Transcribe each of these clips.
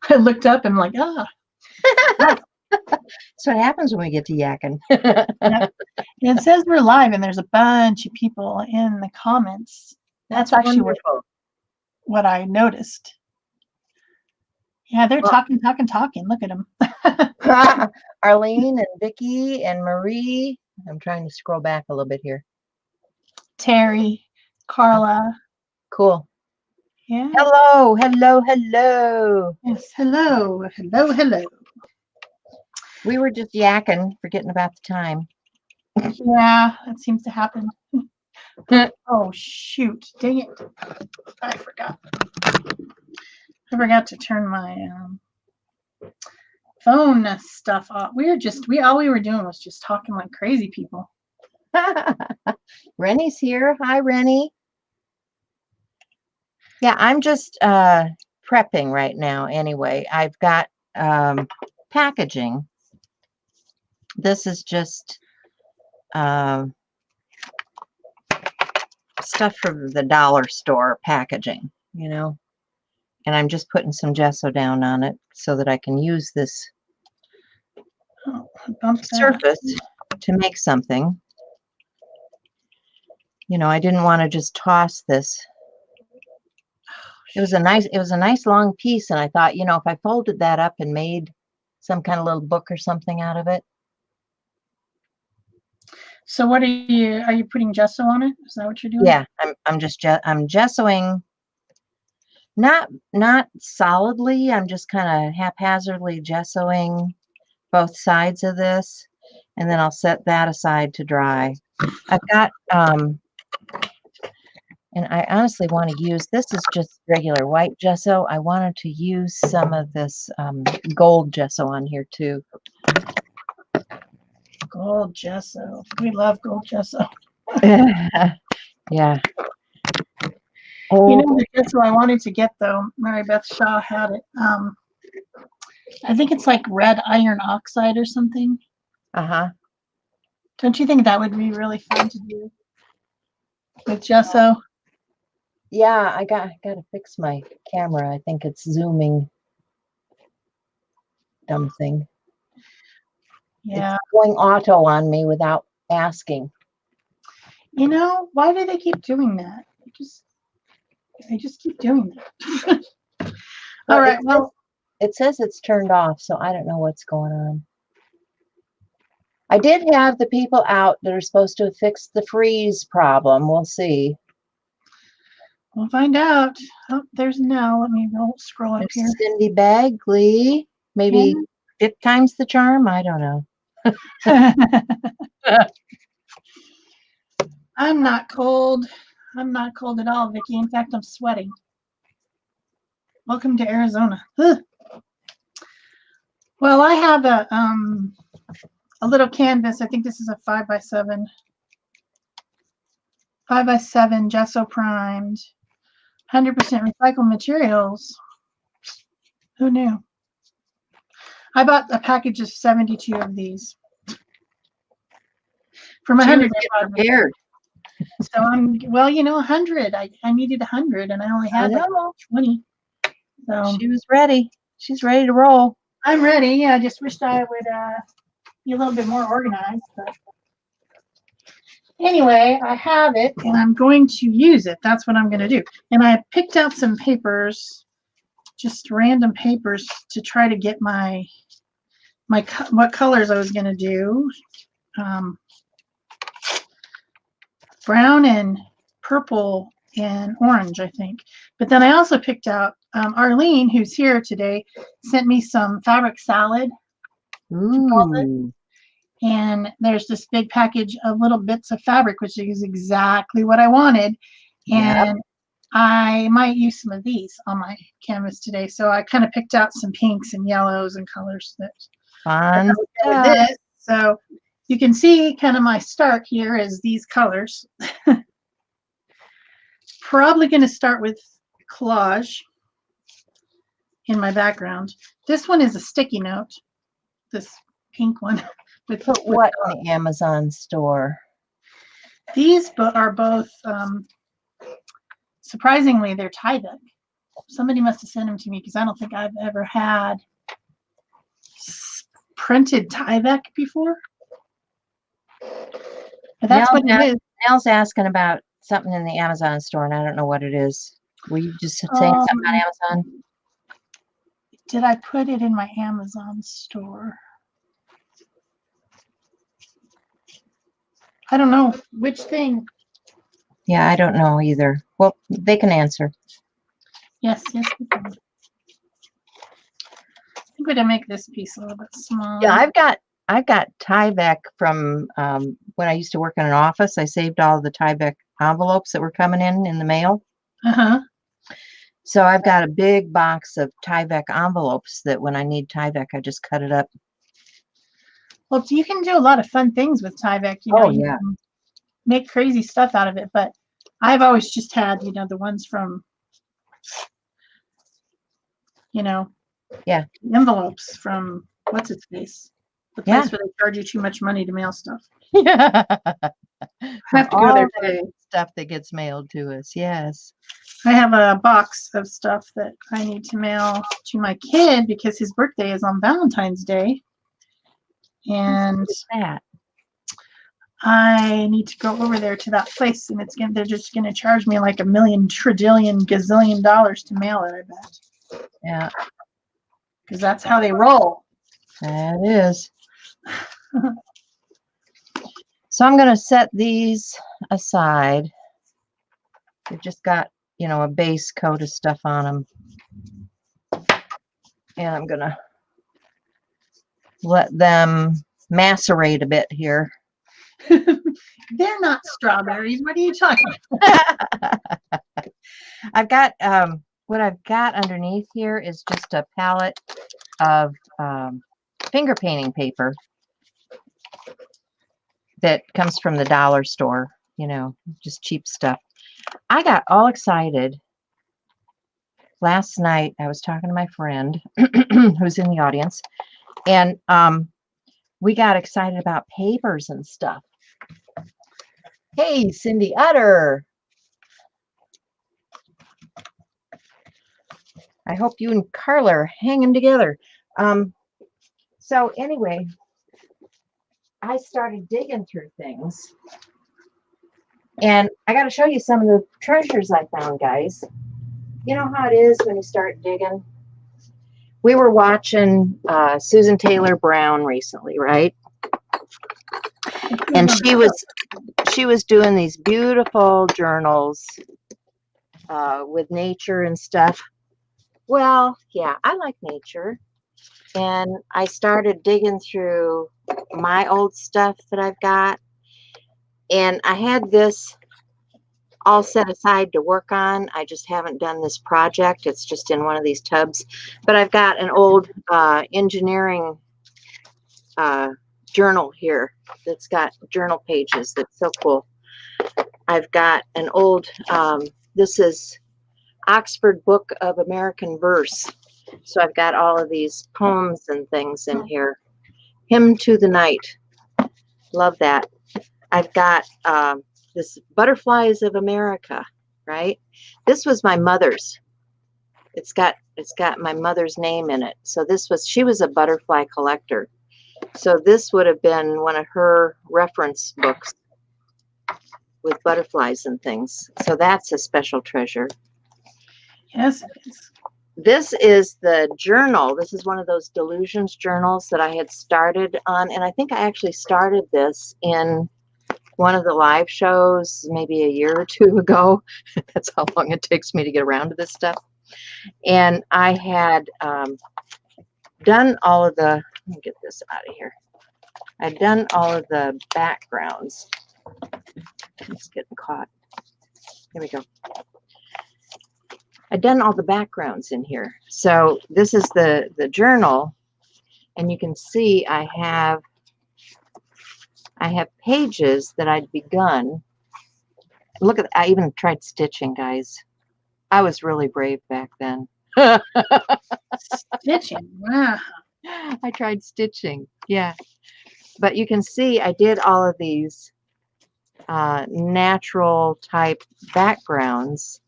I looked up and I'm like, ah. That's what happens when we get to yakking. Yep. It says we're live and there's a bunch of people in the comments. That's actually what I noticed. Yeah, they're talking. Look at them. Arlene and Vicky and Marie. I'm trying to scroll back a little bit here. Terry, Carla. Cool. Yeah. Hello, hello, hello. Yes, hello, hello, hello. We were just yakking, forgetting about the time. Yeah, that seems to happen. Oh, shoot. Dang it. I forgot. I forgot to turn my phone stuff off. All we were doing was just talking like crazy people. Rennie's here. Hi, Rennie. Yeah, I'm just prepping right now anyway. I've got packaging. This is just stuff from the dollar store packaging, you know. And I'm just putting some gesso down on it so that I can use this surface to make something. You know, I didn't want to just toss this. It was a nice long piece, and I thought, you know, if I folded that up and made some kind of little book or something out of it. So what are you putting gesso on it? Is that what you're doing? Yeah, I'm gessoing, not solidly. I'm just kind of haphazardly gessoing both sides of this, and then I'll set that aside to dry. I've got and I honestly want to use, this is just regular white gesso. I wanted to use some of this gold gesso on here too. Gold gesso. We love gold gesso. Yeah. Oh. You know the gesso I wanted to get though, Mary Beth Shaw had it. I think it's like red iron oxide or something. Uh-huh. Don't you think that would be really fun to do with gesso? Yeah, I gotta fix my camera. I think it's zooming. Dumb thing. Yeah. It's going auto on me without asking. You know, why do they keep doing that? They just keep doing that. All right. Well, it says it's turned off, so I don't know what's going on. I did have the people out that are supposed to fix the freeze problem. We'll see. We'll find out. Oh, there's Nell. Let me scroll up here. Cindy Bagley. Maybe 5 times the charm. I don't know. I'm not cold. I'm not cold at all, Vicki. In fact, I'm sweating. Welcome to Arizona. Ugh. Well, I have a little canvas. I think this is a 5x7. 5x7 gesso primed. 100% recycled materials. Who knew? I bought a package of 72 of these. From 100. Prepared. So well, you know, 100. I needed 100 and I only had like 20. So she was ready. She's ready to roll. I'm ready. Yeah, I just wished I would be a little bit more organized. But anyway, I have it and I'm going to use it. That's what I'm going to do. And I picked out some papers, just random papers, to try to get my what colors I was going to do. Brown and purple and orange, I think. But then I also picked out Arlene, who's here today, sent me some fabric salad. Ooh. And there's this big package of little bits of fabric, which is exactly what I wanted. And I might use some of these on my canvas today. So I kind of picked out some pinks and yellows and colors that fun. So you can see kind of my start here is these colors. Probably going to start with collage in my background. This one is a sticky note, this pink one. With what on the Amazon store? These are both, surprisingly, they're tie-dye. somebody must have sent them to me because I don't think I've ever had printed Tyvek before. But that's what it is. Nell's asking about something in the Amazon store, and I don't know what it is. Were you just saying something on Amazon? Did I put it in my Amazon store? I don't know. Which thing? Yeah, I don't know either. Well, they can answer. Yes, we can. I think we're gonna make this piece a little bit smaller. Yeah, I've got Tyvek from when I used to work in an office. I saved all the Tyvek envelopes that were coming in the mail. So I've got a big box of Tyvek envelopes that when I need Tyvek, I just cut it up. Well, you can do a lot of fun things with Tyvek. You know, you can make crazy stuff out of it. But I've always just had, you know, the ones from, you know, envelopes from what's its face, the place where they charge you too much money to mail stuff. Yeah, I have to go there today. Stuff that gets mailed to us. Yes. I have a box of stuff that I need to mail to my kid because his birthday is on Valentine's Day. And I need to go over there to that place, and they're just going to charge me like $1 million, trillion, gazillion dollars to mail it, I bet. Yeah. Because that's how they roll. That is. So I'm going to set these aside. They've just got, you know, a base coat of stuff on them. And I'm going to let them macerate a bit here. They're not strawberries. What are you talking about? I've got, what I've got underneath here is just a palette of finger painting paper that comes from the dollar store, you know, just cheap stuff. I got all excited last night. I was talking to my friend who's in the audience, and we got excited about papers and stuff. Hey, Cindy Utter. I hope you and Carla are hanging together. So anyway, I started digging through things. And I got to show you some of the treasures I found, guys. You know how it is when you start digging? We were watching Susan Taylor Brown recently, right? And she was doing these beautiful journals with nature and stuff. Well, yeah, I like nature. And I started digging through my old stuff that I've got. And I had this all set aside to work on. I just haven't done this project. It's just in one of these tubs. But I've got an old engineering journal here that's got journal pages. That's so cool. I've got an old, this is Oxford Book of American Verse. So I've got all of these poems and things in here. Hymn to the Night. Love that. I've got this Butterflies of America, right? This was my mother's. It's got my mother's name in it. So she was a butterfly collector. So this would have been one of her reference books with butterflies and things. So that's a special treasure. Yes, it is. This is the journal. This is one of those Delusions journals that I had started on. And I think I actually started this in one of the live shows maybe a year or two ago. That's how long it takes me to get around to this stuff. And I had done all of the, let me get this out of here. I'd done all of the backgrounds. It's getting caught. Here we go. I've done all the backgrounds in here. So this is the journal, and you can see I have pages that I'd begun. Look at, I even tried stitching, guys. I was really brave back then. Stitching, wow. I tried stitching, yeah. But you can see I did all of these natural type backgrounds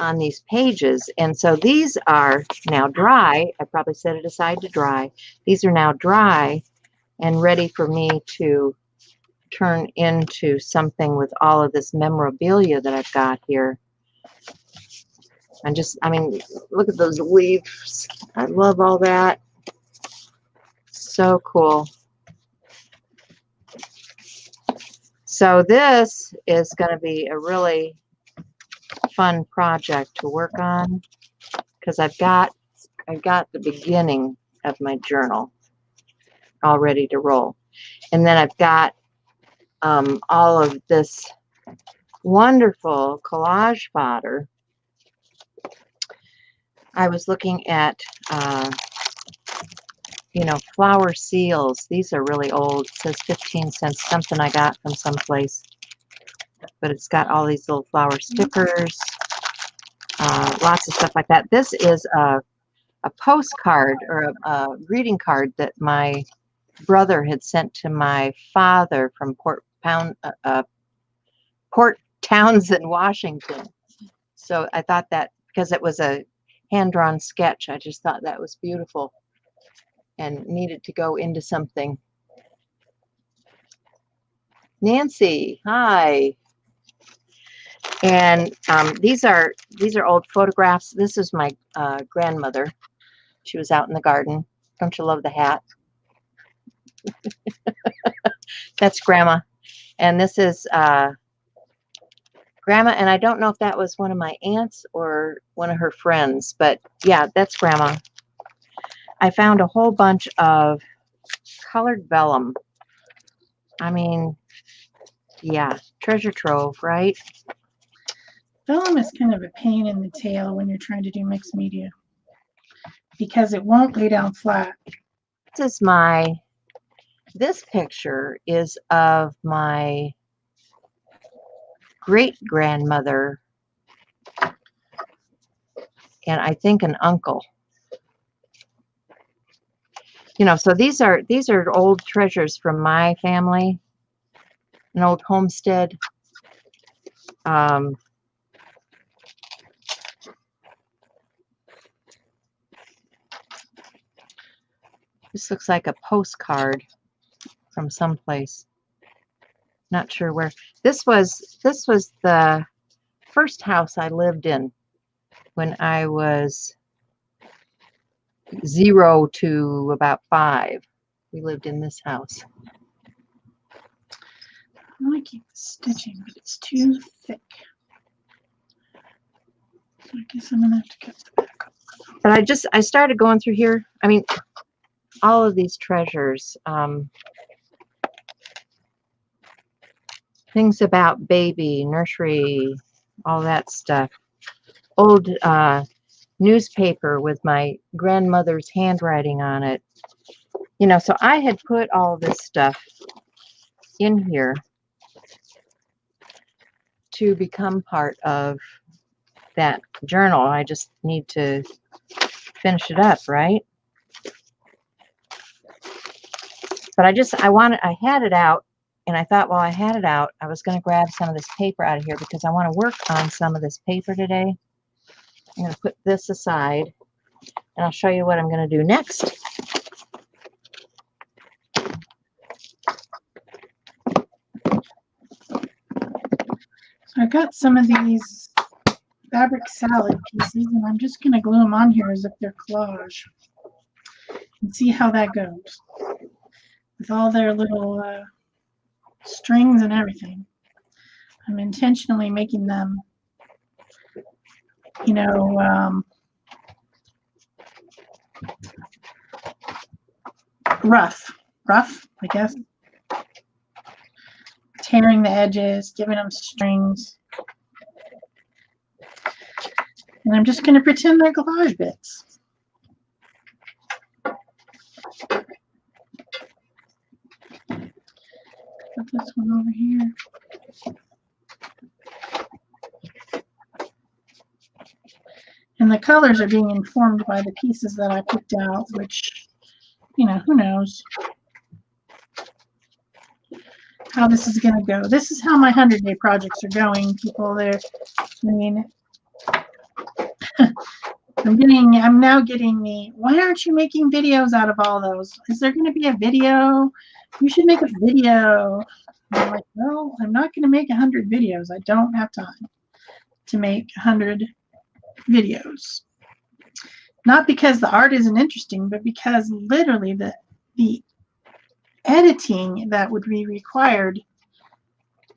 on these pages. And so these are now dry. I probably set it aside to dry. These are now dry and ready for me to turn into something with all of this memorabilia that I've got here. I mean, look at those leaves. I love all that. So cool. So this is going to be a really fun project to work on because I've got the beginning of my journal all ready to roll. And then I've got all of this wonderful collage fodder. I was looking at, you know, flower seals. These are really old. It says 15 cents, something I got from someplace. But it's got all these little flower stickers, lots of stuff like that. This is a postcard or a greeting card that my brother had sent to my father from Port Townsend, Washington. So I thought that because it was a hand-drawn sketch, I just thought that was beautiful and needed to go into something. Nancy, hi. And these are old photographs. This is my grandmother. She was out in the garden. Don't you love the hat? That's Grandma. And this is Grandma. And I don't know if that was one of my aunts or one of her friends. But yeah, that's Grandma. I found a whole bunch of colored vellum. I mean, yeah, treasure trove, right? Vellum is kind of a pain in the tail when you're trying to do mixed media because it won't lay down flat. This picture is of my great-grandmother and I think an uncle. You know, so these are old treasures from my family, an old homestead. This looks like a postcard from someplace. Not sure where. This was the first house I lived in when I was 0 to about 5. We lived in this house. I want to keep the stitching, but it's too thick. So I guess I'm going to have to cut the back off. But I started going through here. I mean, all of these treasures. Things about baby, nursery, all that stuff. Old newspaper with my grandmother's handwriting on it. You know, so I had put all this stuff in here to become part of that journal. I just need to finish it up, right? But I had it out, and I thought, while I had it out, I was going to grab some of this paper out of here because I want to work on some of this paper today. I'm going to put this aside, and I'll show you what I'm going to do next. So I got some of these fabric salad pieces, and I'm just going to glue them on here as if they're collage and see how that goes with all their little strings and everything. I'm intentionally making them, you know, rough, I guess. Tearing the edges, giving them strings. And I'm just going to pretend they're collage bits. Put this one over here. And the colors are being informed by the pieces that I picked out, which, you know, who knows how this is going to go. This is how my 100-day projects are going, people. I mean, I'm now getting the, why aren't you making videos out of all those? Is there going to be a video? You should make a video. And I'm like, no, I'm not going to make 100 videos. I don't have time to make 100 videos. Not because the art isn't interesting, but because literally the editing that would be required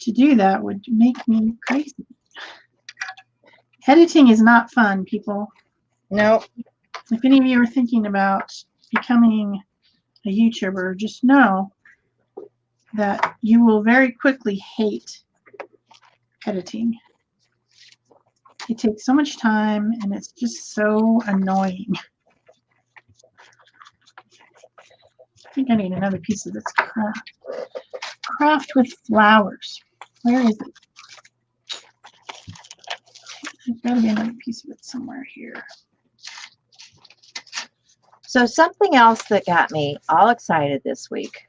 to do that would make me crazy. Editing is not fun, people. No. If any of you are thinking about becoming a YouTuber, just know that you will very quickly hate editing. It takes so much time and it's just so annoying. I think I need another piece of this craft. Craft with flowers. Where is it? There's got to be another piece of it somewhere here. So something else that got me all excited this week.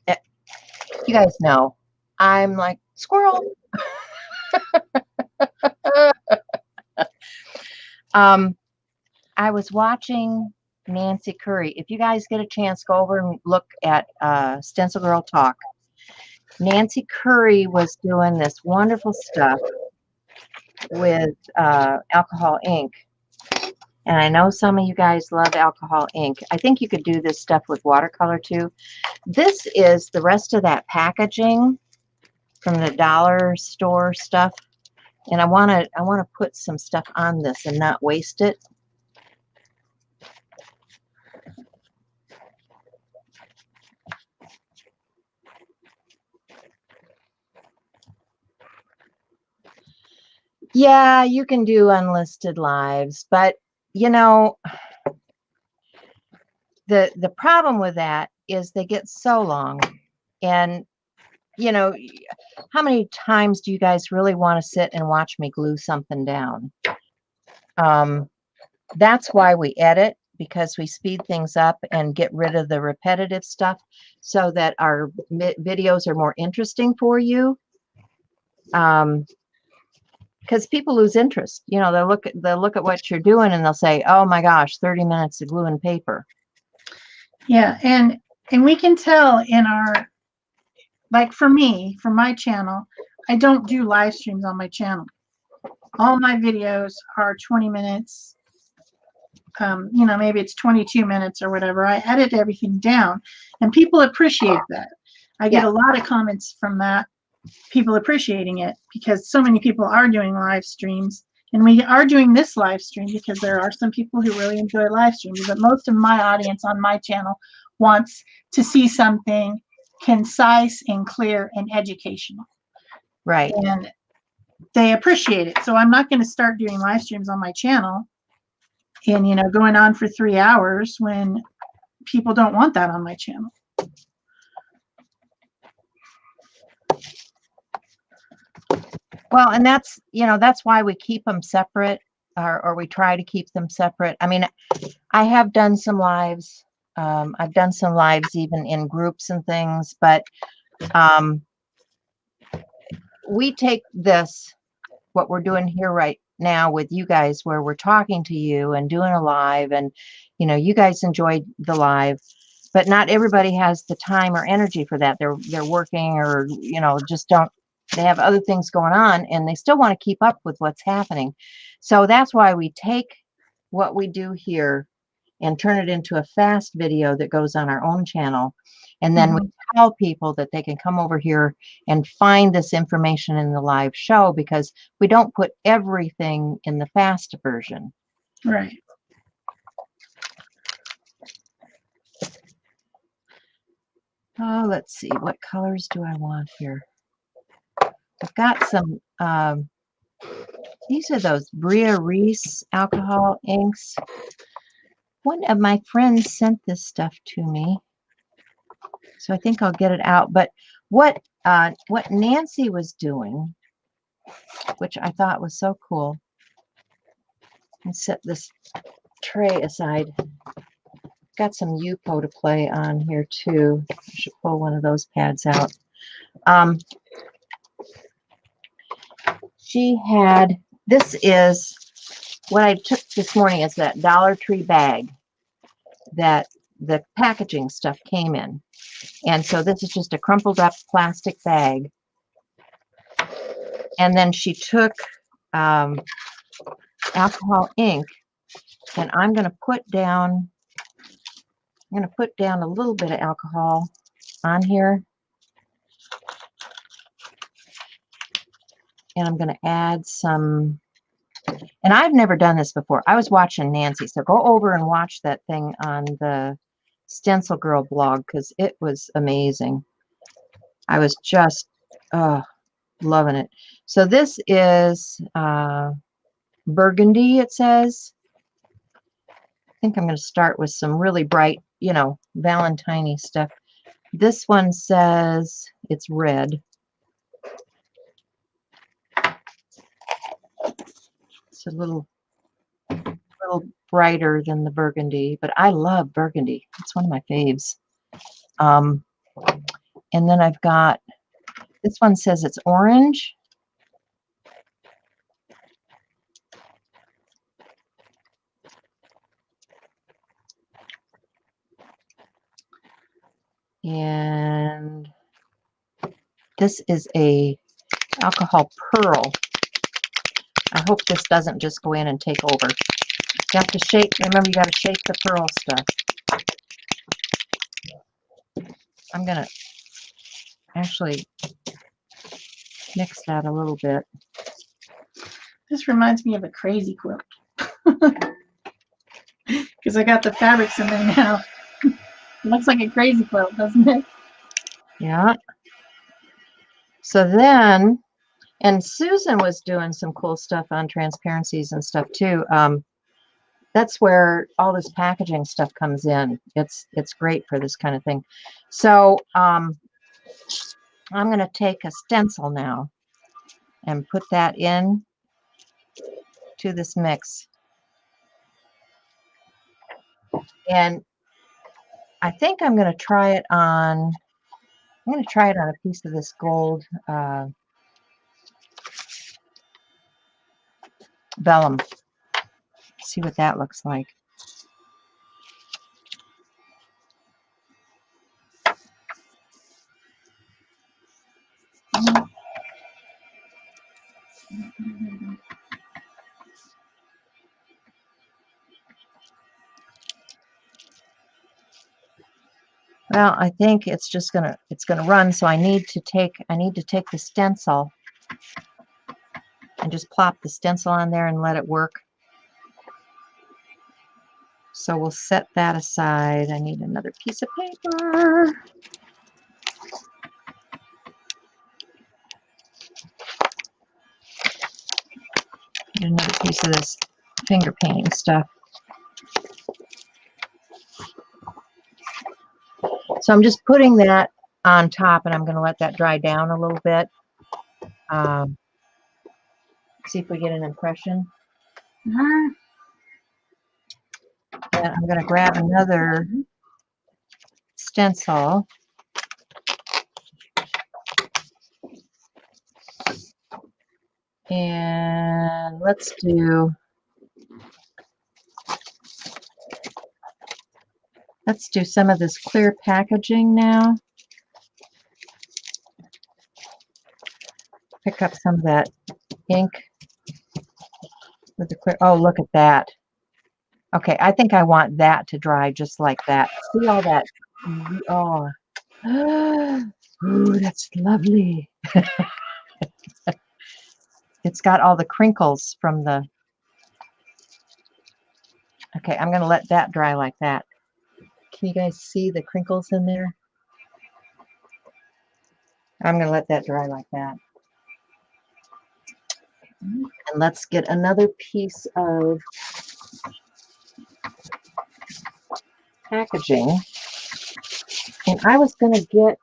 You guys know, I'm like, squirrel. I was watching Nancy Curry. If you guys get a chance, go over and look at Stencil Girl Talk. Nancy Curry was doing this wonderful stuff with alcohol ink. And I know some of you guys love alcohol ink. I think you could do this stuff with watercolor too. This is the rest of that packaging from the dollar store stuff. And I want to put some stuff on this and not waste it. Yeah, you can do unlisted lives, but you know, the problem with that is they get so long. And you know, how many times do you guys really want to sit and watch me glue something down? That's why we edit, because we speed things up and get rid of the repetitive stuff so that our videos are more interesting for you. Because people lose interest. You know, they'll look at what you're doing and they'll say, oh my gosh, 30 minutes of glue and paper. Yeah, and we can tell in our, like for me, for my channel, I don't do live streams on my channel. All my videos are 20 minutes. You know, maybe it's 22 minutes or whatever. I edit everything down and people appreciate that. I get a lot of comments from that, people appreciating it, because so many people are doing live streams, and we are doing this live stream because there are some people who really enjoy live streams, but most of my audience on my channel wants to see something concise and clear and educational. Right. And they appreciate it. So I'm not going to start doing live streams on my channel and, you know, going on for 3 hours when people don't want that on my channel. Well, and that's, you know, that's why we keep them separate, or we try to keep them separate. I mean, I have done some lives. I've done some lives even in groups and things, but we take this, what we're doing here right now with you guys, where we're talking to you and doing a live, and, you know, you guys enjoyed the live, but not everybody has the time or energy for that. They're working, or, you know, just don't, they have other things going on and they still want to keep up with what's happening. So that's why we take what we do here and turn it into a fast video that goes on our own channel. And then we tell people that they can come over here and find this information in the live show, because we don't put everything in the fast version. Right. Oh, let's see. What colors do I want here? I've got some, these are those Bria Reese alcohol inks. One of my friends sent this stuff to me, so I think I'll get it out. But what Nancy was doing, which I thought was so cool, and set this tray aside. Got some Yupo to play on here too. I should pull one of those pads out. She had, this is what I took this morning is that Dollar Tree bag that the packaging stuff came in. And so this is just a crumpled up plastic bag. And then she took alcohol ink, and I'm going to put down a little bit of alcohol on here. And I'm going to add some, and I've never done this before. I was watching Nancy, so go over and watch that thing on the Stencil Girl blog because it was amazing. I was just loving it. So this is burgundy, it says. I think I'm going to start with some really bright, you know, Valentine-y stuff. This one says it's red. It's a little brighter than the burgundy, but I love burgundy. It's one of my faves. And then I've got, this one says it's orange. And this is a alcohol pearl. I hope this doesn't just go in and take over. You have to shake, remember you got to shake the pearl stuff. I'm going to actually mix that a little bit. This reminds me of a crazy quilt. Because I got the fabrics in there now. It looks like a crazy quilt, doesn't it? Yeah. So then, and Susan was doing some cool stuff on transparencies and stuff too. That's where all this packaging stuff comes in. It's great for this kind of thing. So I'm going to take a stencil now and put that in to this mix. And I think I'm going to try it on, a piece of this gold vellum. See what that looks like. Well, I think it's just gonna run, so I need to take the stencil and just plop the stencil on there and let it work. So we'll set that aside. I need another piece of paper. Need another piece of this finger painting stuff. So I'm just putting that on top, and I'm going to let that dry down a little bit. See if we get an impression. And I'm going to grab another stencil. And let's do some of this clear packaging now. Pick up some of that ink with the clear. Oh, look at that. Okay, I think I want that to dry just like that. See all that? Oh, ooh, that's lovely. It's got all the crinkles from the. Okay, I'm going to let that dry like that. Can you guys see the crinkles in there? I'm going to let that dry like that. And let's get another piece of packaging. And I was going to get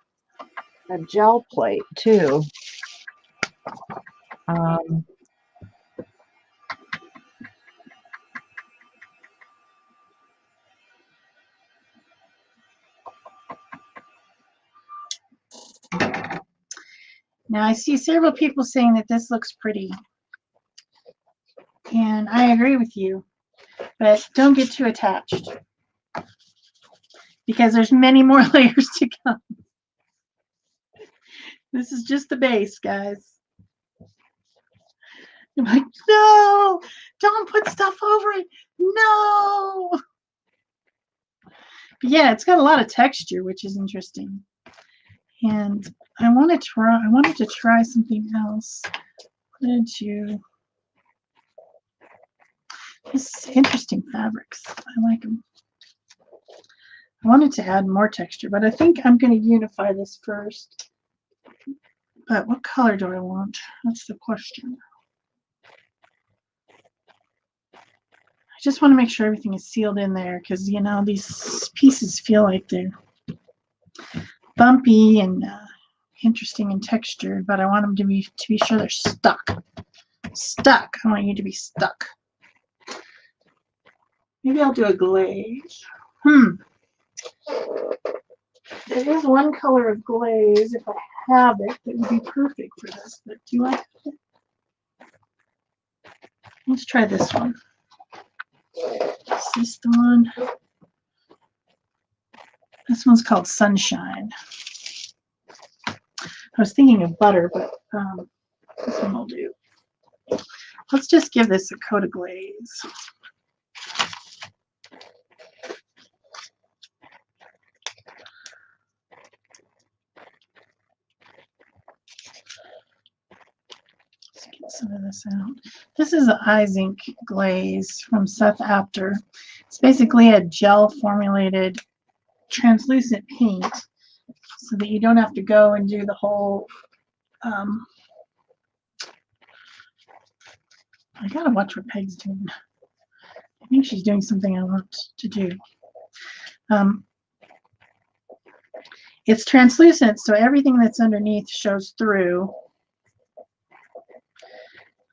a gel plate too. Now I see several people saying that this looks pretty. And I agree with you, but don't get too attached because there's many more layers to come. This is just the base, guys. I'm like, no, don't put stuff over it. No. But yeah, it's got a lot of texture, which is interesting. And I wanted to try something else. This interesting fabrics. I like them. I wanted to add more texture, but I think I'm going to unify this first. But what color do I want? That's the question. I just want to make sure everything is sealed in there because, you know, these pieces feel like they're bumpy and interesting in texture, but I want them to be sure they're stuck. Stuck. I want you to be stuck. Maybe I'll do a glaze. There is one color of glaze, if I have it, that would be perfect for this, but do I have it? Let's try this one. Is this the one? This one's called Sunshine. I was thinking of butter, but this one will do. Let's just give this a coat of glaze. Let's get some of this out. This is the eye zinc glaze from Seth Apter. It's basically a gel formulated translucent paint so that you don't have to go and do the whole I gotta watch what Peg's doing. I think she's doing something I want to do. It's translucent, so everything that's underneath shows through.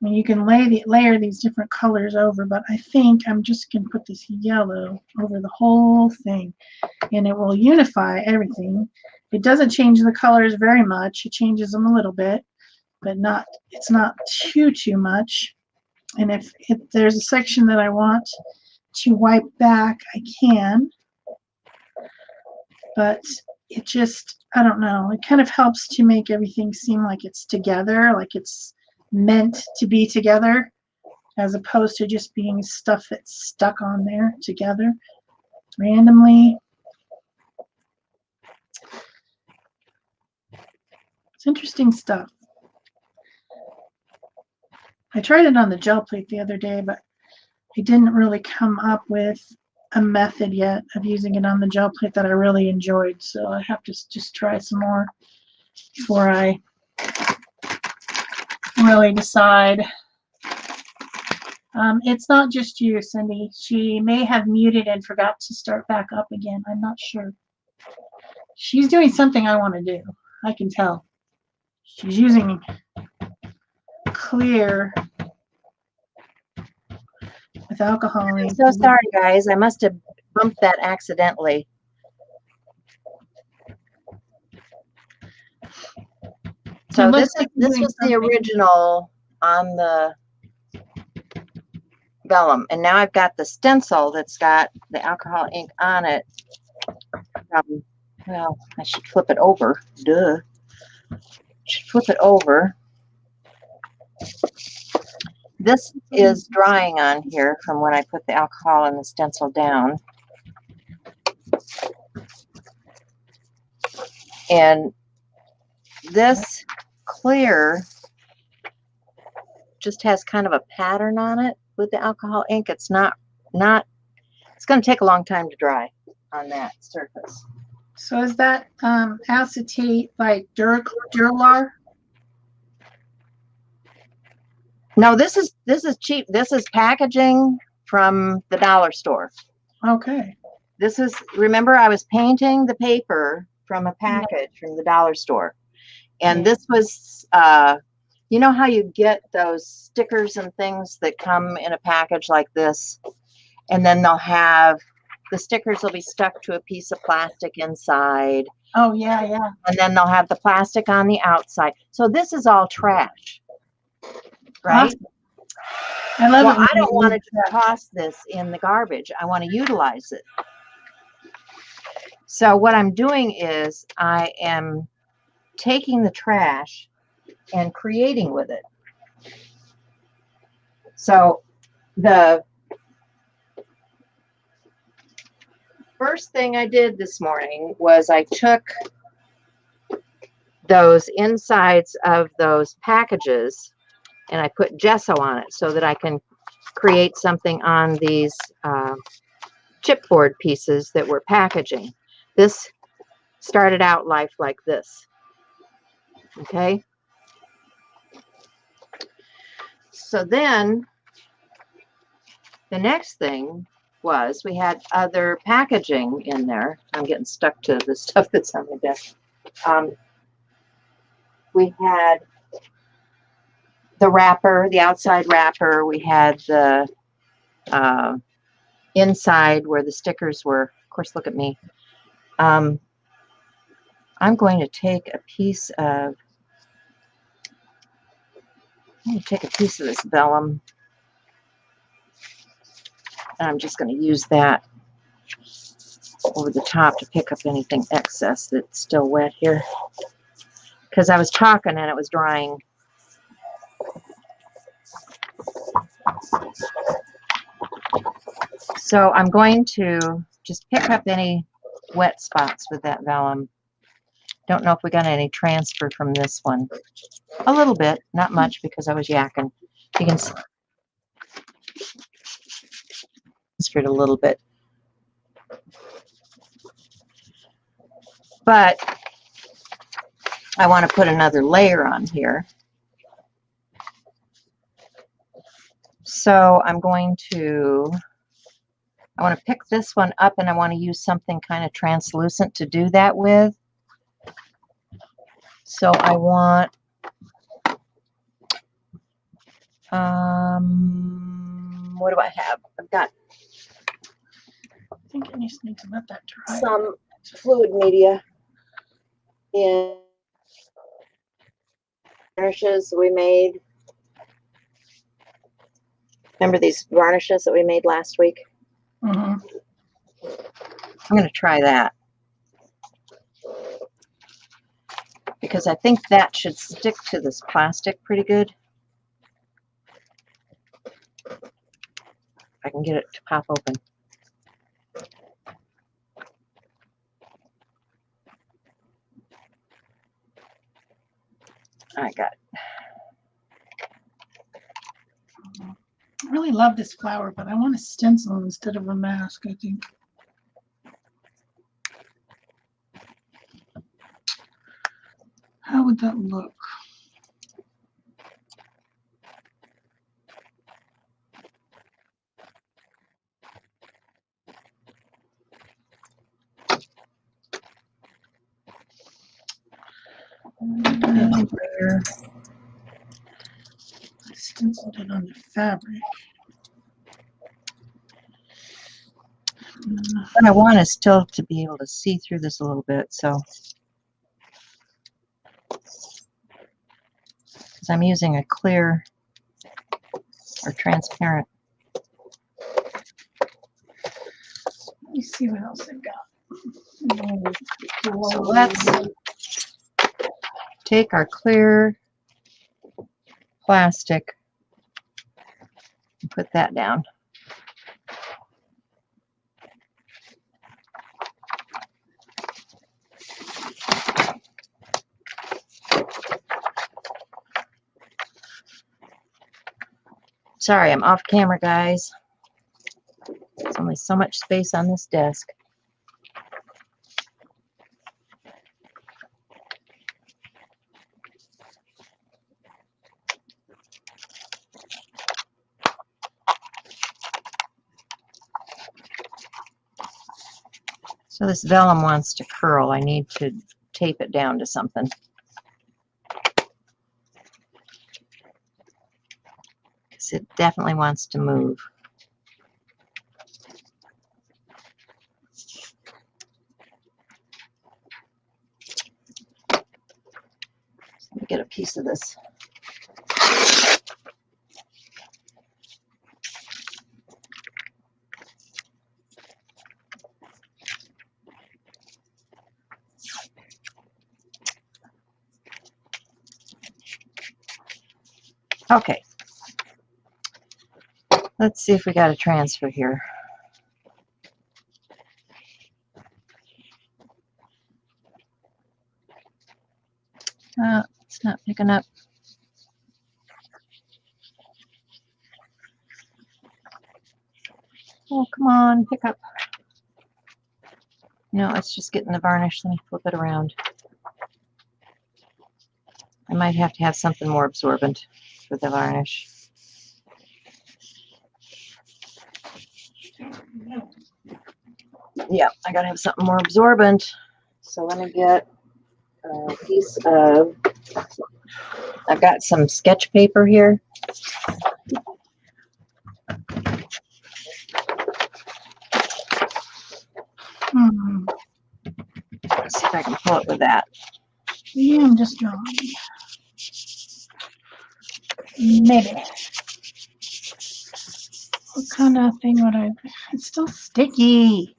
I mean, you can layer these different colors over, but I think I'm just going to put this yellow over the whole thing, and it will unify everything. It doesn't change the colors very much. It changes them a little bit, but it's not too much. And if there's a section that I want to wipe back, I can. But it just, I don't know, it kind of helps to make everything seem like it's together, like it's meant to be together, as opposed to just being stuff that's stuck on there together randomly. It's interesting stuff. I tried it on the gel plate the other day, but I didn't really come up with a method yet of using it on the gel plate that I really enjoyed. So I have to just try some more before I really decide. It's not just you, Cindy. She may have muted and forgot to start back up again. I'm not sure. She's doing something I want to do. I can tell. She's using clear with alcohol. I'm so sorry, guys. I must have bumped that accidentally. So this was the original on the vellum, and now I've got the stencil that's got the alcohol ink on it. Well, I should flip it over. Duh. Should flip it over. This is drying on here from when I put the alcohol and the stencil down. And this clear just has kind of a pattern on it with the alcohol ink. It's not, it's going to take a long time to dry on that surface. So is that acetate like Duralar? No, this is cheap. This is packaging from the dollar store. Okay. This is, remember I was painting the paper from a package from the dollar store. And this was, you know how you get those stickers and things that come in a package like this? And then they'll have, the stickers will be stuck to a piece of plastic inside. Oh, yeah, yeah. And then they'll have the plastic on the outside. So this is all trash, right? I love Well, it when I don't you want use to that. toss this in the garbage. I want to utilize it. So what I'm doing is I am taking the trash and creating with it. So the first thing I did this morning was I took those insides of those packages and I put gesso on it so that I can create something on these chipboard pieces that we're packaging. This started out life like this. Okay. So then the next thing was we had other packaging in there. I'm getting stuck to the stuff that's on the desk. We had the wrapper, the outside wrapper. We had the inside where the stickers were. Of course, look at me. I'm going to take a piece of this vellum, and I'm just going to use that over the top to pick up anything excess that's still wet here, because I was talking and it was drying. So I'm going to just pick up any wet spots with that vellum. Don't know if we got any transfer from this one. A little bit, not much because I was yakking. You can see transferred a little bit. But I want to put another layer on here. So I want to pick this one up and I want to use something kind of translucent to do that with. So I want, what do I have? I've got I think I just need to let that dry. some fluid media in varnishes we made. Remember these varnishes that we made last week? Mm-hmm. I'm going to try that, because I think that should stick to this plastic pretty good. I can get it to pop open. I got it. I really love this flower, but I want a stencil instead of a mask, I think. How would that look? Where I stenciled it on the fabric. What I want is still to be able to see through this a little bit, so because I'm using a clear or transparent. Let me see what else I've got. So let's take our clear plastic and put that down. Sorry, I'm off camera, guys. There's only so much space on this desk. So this vellum wants to curl. I need to tape it down to something. Because it definitely wants to move. Let me get a piece of this. Okay. Let's see if we got a transfer here. It's not picking up. Oh, come on, pick up. No, it's just getting the varnish. Let me flip it around. I might have to have something more absorbent for the varnish. Yeah, I gotta have something more absorbent. So let me get a piece of, I've got some sketch paper here. Let's see if I can pull it with that. Yeah, I'm just drawing. Maybe. What kind of thing would I? It's still sticky.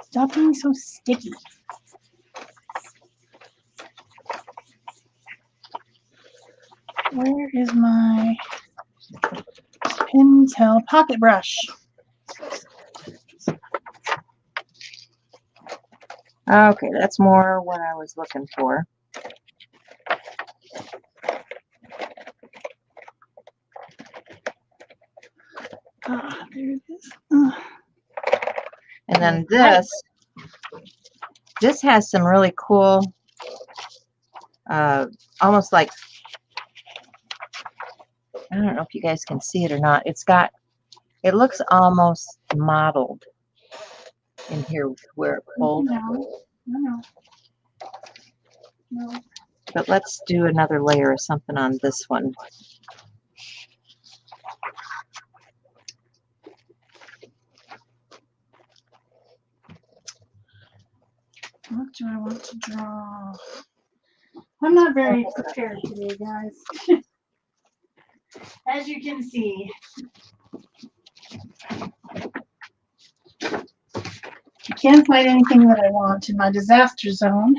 Stop being so sticky. Where is my Pentel pocket brush? Okay, that's more what I was looking for. There it is. And then this has some really cool, almost like, I don't know if you guys can see it or not. It looks almost modeled in here where it pulled. No. But let's do another layer of something on this one. What do I want to draw? I'm not very prepared today, guys. As you can see. I can't find anything that I want in my disaster zone.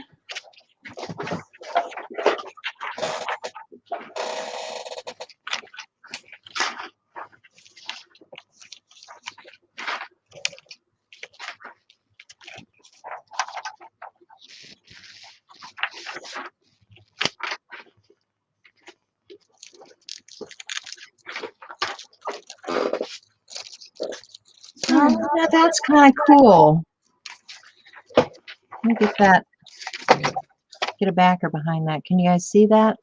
Oh, that's kind of cool. Let me get that. Get a backer behind that. Can you guys see that?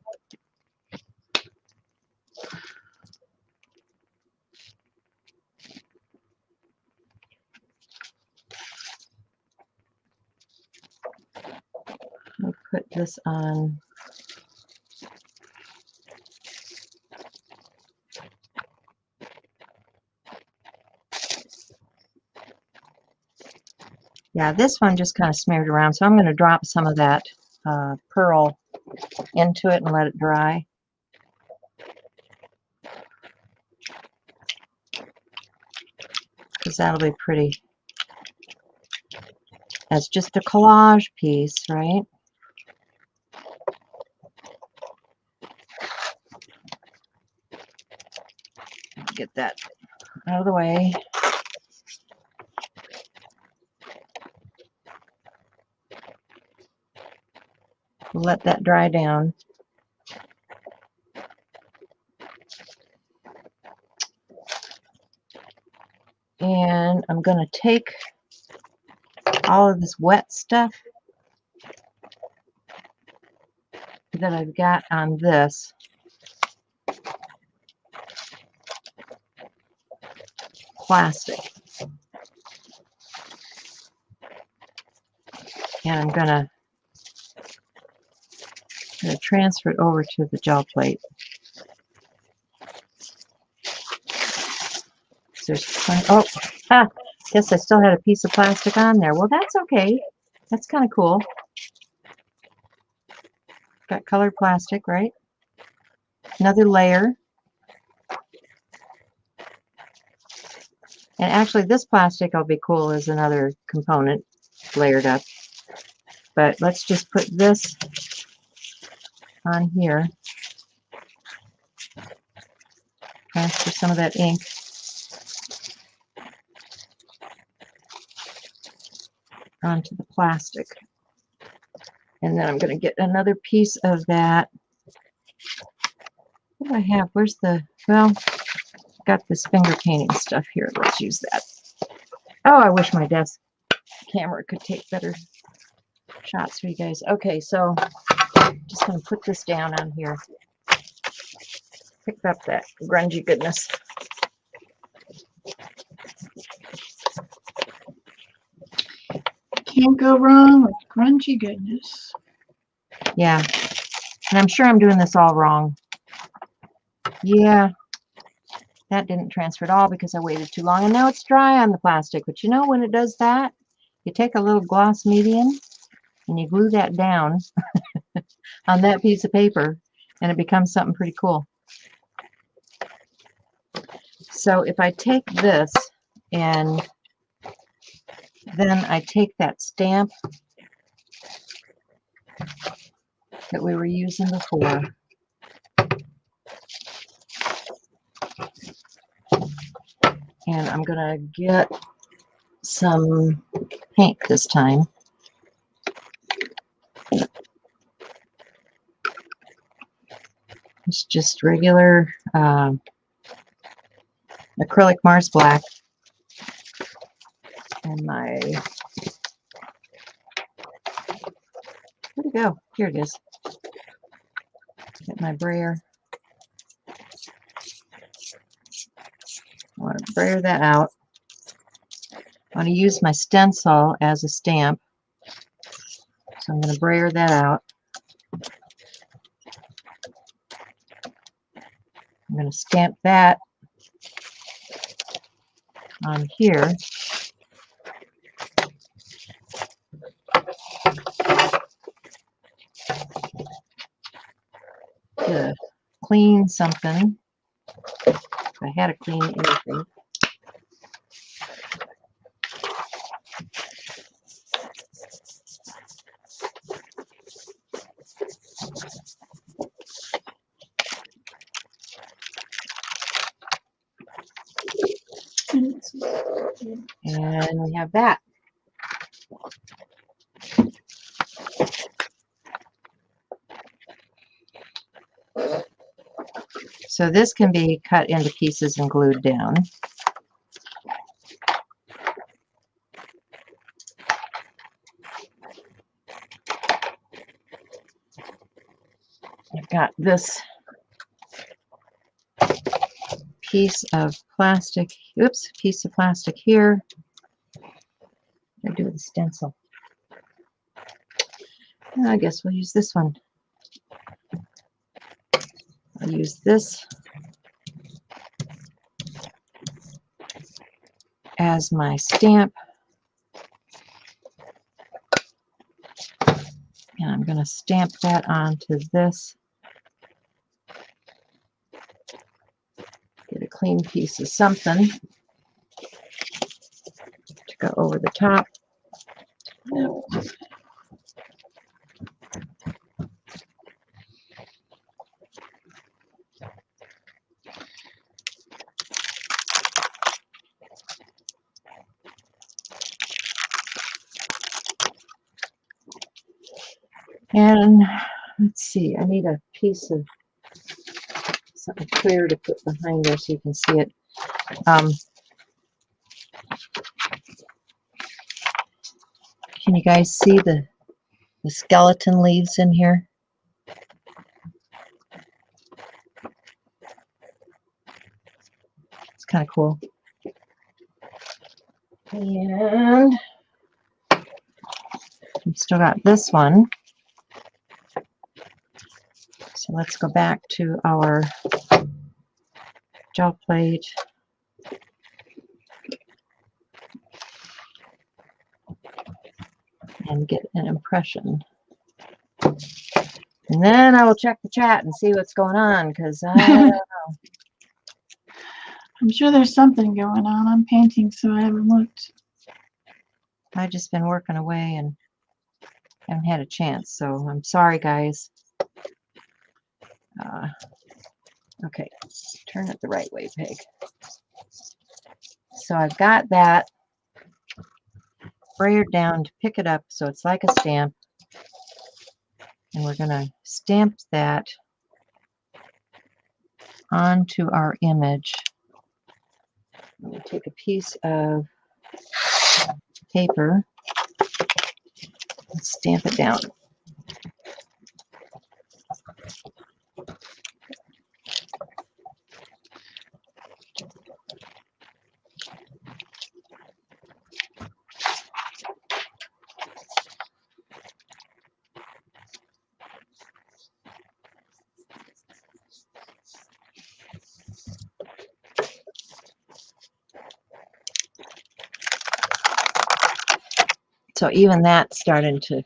Let me put this on. Yeah, this one just kind of smeared around, so I'm going to drop some of that pearl into it and let it dry. Because that'll be pretty. That's just a collage piece, right? Get that out of the way. Let that dry down. And I'm going to take all of this wet stuff that I've got on this plastic. And I'm going to transfer it over to the gel plate. There's guess I still had a piece of plastic on there. Well, that's okay. That's kind of cool. Got colored plastic, right? Another layer. And actually, this plastic will be cool as another component layered up. But let's just put this on here. transfer some of that ink. Onto the plastic. And then I'm going to get another piece of that. What do I have? Where's the, well, got this finger painting stuff here. Let's use that. Oh, I wish my desk camera could take better shots for you guys. Okay, so just going to put this down on here. Pick up that grungy goodness. Can't go wrong with grungy goodness. Yeah, and I'm sure I'm doing this all wrong. Yeah, that didn't transfer at all because I waited too long, and now it's dry on the plastic. But you know when it does that, you take a little gloss medium and you glue that down on that piece of paper, and it becomes something pretty cool. So if I take this and then I take that stamp that we were using before, and I'm going to get some paint this time. It's just regular acrylic Mars Black. And my, where'd it go? Here it is. Get my brayer. I want to brayer that out. I want to use my stencil as a stamp. So I'm going to brayer that out. I'm going to stamp that on here. To clean something. If I had to clean anything. And we have that. So this can be cut into pieces and glued down. I've got this piece of plastic, oops, piece of plastic here. I do the stencil. I guess we'll use this one. I'll use this as my stamp. And I'm going to stamp that onto this. Get a clean piece of something to go over the top. And let's see, I need a piece of something clear to put behind there so you can see it. Can you guys see the skeleton leaves in here? It's kind of cool. And we've still got this one. So let's go back to our gel plate. And get an impression. And then I will check the chat and see what's going on, because I don't know. I'm sure there's something going on. I'm painting, so I haven't looked. I've just been working away and haven't had a chance, so I'm sorry, guys. Okay, turn it the right way, Peg. So I've got that brayered down to pick it up so it's like a stamp. And we're going to stamp that onto our image. I'm going to take a piece of paper and stamp it down. So even that's starting to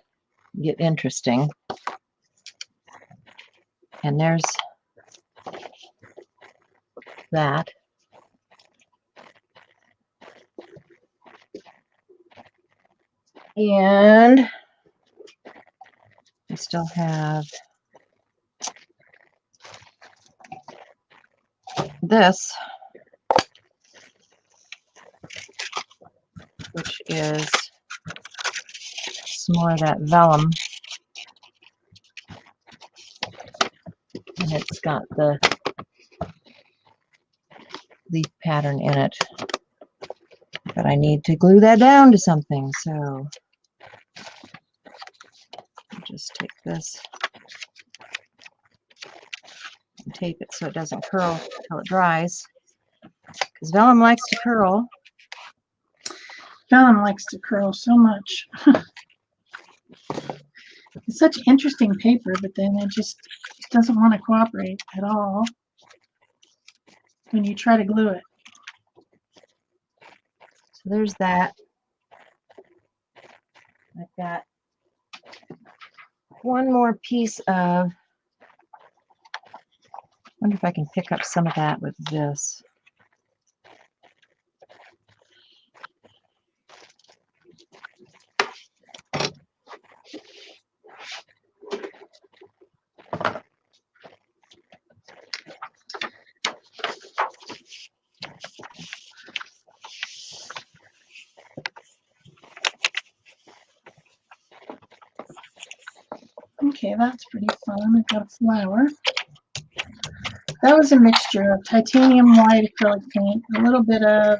get interesting. And there's that. And I still have this, which is some more of that vellum. And it's got the leaf pattern in it. But I need to glue that down to something, so I'll just take this and tape it so it doesn't curl until it dries. Because vellum likes to curl. Vellum likes to curl so much. It's such interesting paper, but then it just doesn't want to cooperate at all when you try to glue it. So there's that. I've got one more piece of, I wonder if I can pick up some of that with this. Okay, that's pretty fun. I've got a flower. That was a mixture of titanium white acrylic paint, a little bit of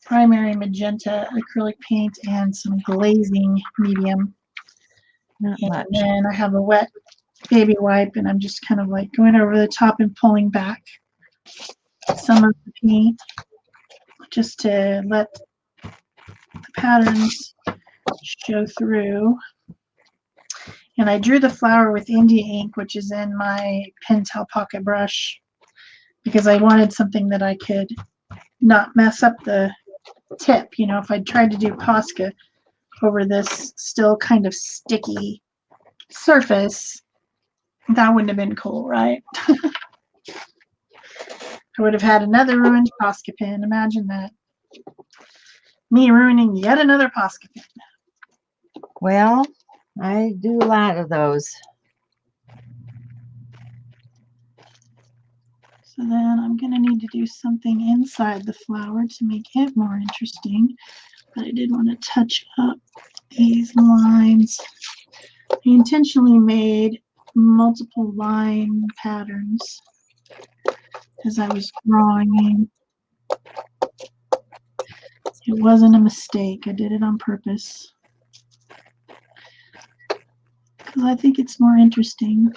primary magenta acrylic paint, and some glazing medium. Not and much. then I have a wet baby wipe, and I'm just kind of like going over the top and pulling back some of the paint just to let the patterns show through. And I drew the flower with India ink, which is in my Pentel pocket brush, because I wanted something that I could not mess up the tip. You know, if I tried to do Posca over this still kind of sticky surface, that wouldn't have been cool, right? I would have had another ruined Posca pen. Imagine that. Me ruining yet another Posca pen. Well, I do a lot of those. So then I'm going to need to do something inside the flower to make it more interesting. But I did want to touch up these lines. I intentionally made multiple line patterns as I was drawing. It wasn't a mistake. I did it on purpose, because I think it's more interesting.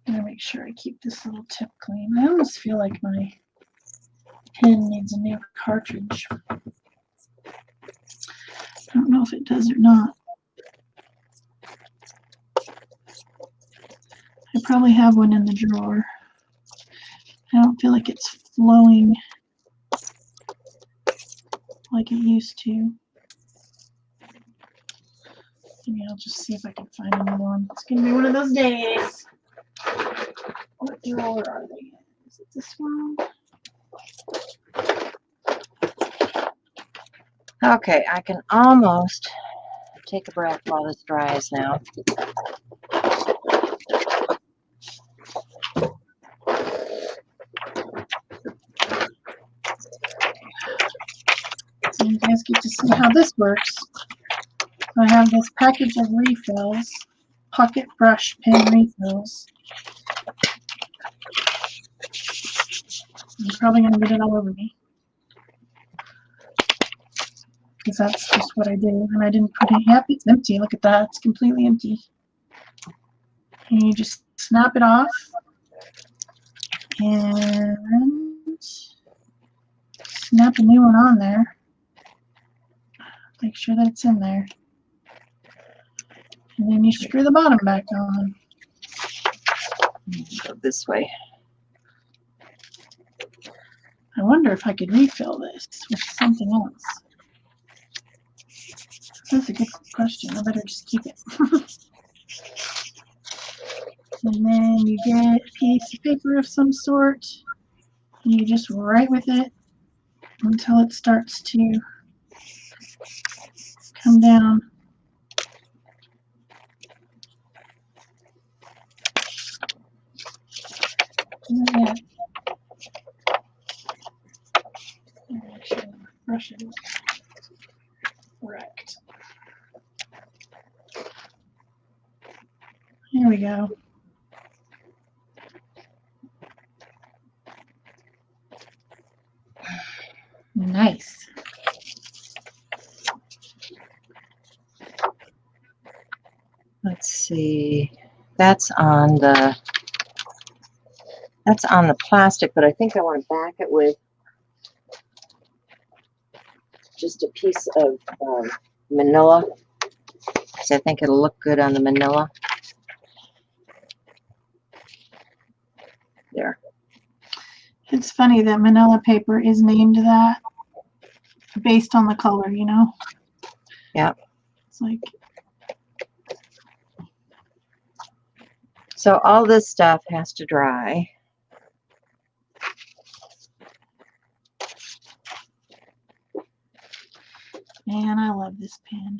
I'm going to make sure I keep this little tip clean. I almost feel like my pen needs a new cartridge. I don't know if it does or not. I probably have one in the drawer. I don't feel like it's flowing like it used to. Maybe I'll just see if I can find another one. It's going to be one of those days. What drawer are they in? Is it this one? Okay, I can almost take a breath while this dries now. So you guys get to see how this works. So I have this package of refills, pocket brush pen refills. I'm probably going to get it all over me, because that's just what I do. And I didn't put it. Yep, it's empty. Look at that. It's completely empty. And you just snap it off and snap a new one on there. Make sure that it's in there. And then you screw the bottom back on. Go this way. I wonder if I could refill this with something else. That's a good question. I better just keep it. And then you get a piece of paper of some sort. And you just write with it until it starts to come down. Yeah. Make sure the brush is correct. Here we go. Nice. Let's see. That's on the plastic, but I think I want to back it with just a piece of manila, because I think it'll look good on the manila. There. It's funny that manila paper is named that based on the color, you know? Yeah. It's like, so all this stuff has to dry. man, I love this pen.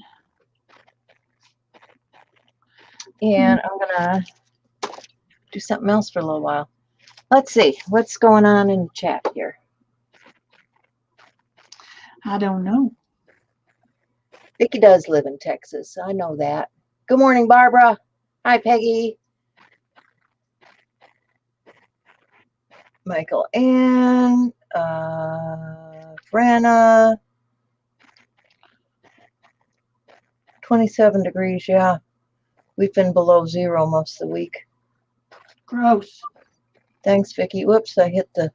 And I'm gonna do something else for a little while. Let's see what's going on in the chat here. I don't know. Vicki does live in Texas. I know that. Good morning, Barbara. Hi, Peggy. Michael and Franna. 27 degrees, yeah. We've been below zero most of the week. Gross. Thanks, Vicki. Whoops, I hit the...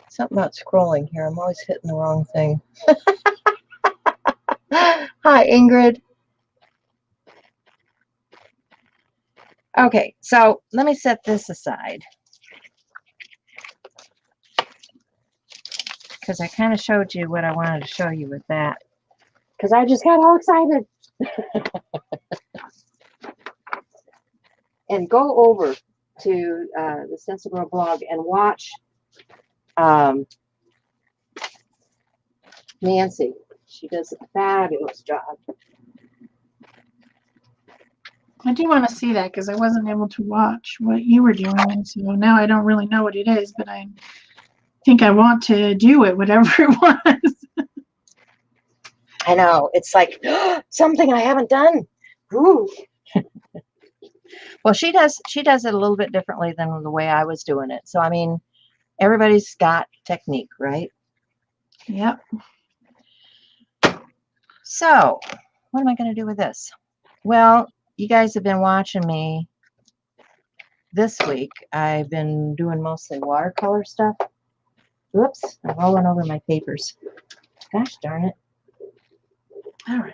Something about scrolling here. I'm always hitting the wrong thing. Hi, Ingrid. Okay, so let me set this aside, because I kind of showed you what I wanted to show you with that, because I just got all excited. And go over to the Stencil Girl blog and watch Nancy. She does a fabulous job. I do want to see that because I wasn't able to watch what you were doing, and so now I don't really know what it is, but I think I want to do it, whatever it was. I know, it's like something I haven't done. Ooh. Well, she does it a little bit differently than the way I was doing it. So I mean, everybody's got technique, right? Yep. So what am I going to do with this? Well, you guys have been watching me this week. I've been doing mostly watercolor stuff. Whoops, I'm rolling over my papers. Gosh darn it. All right.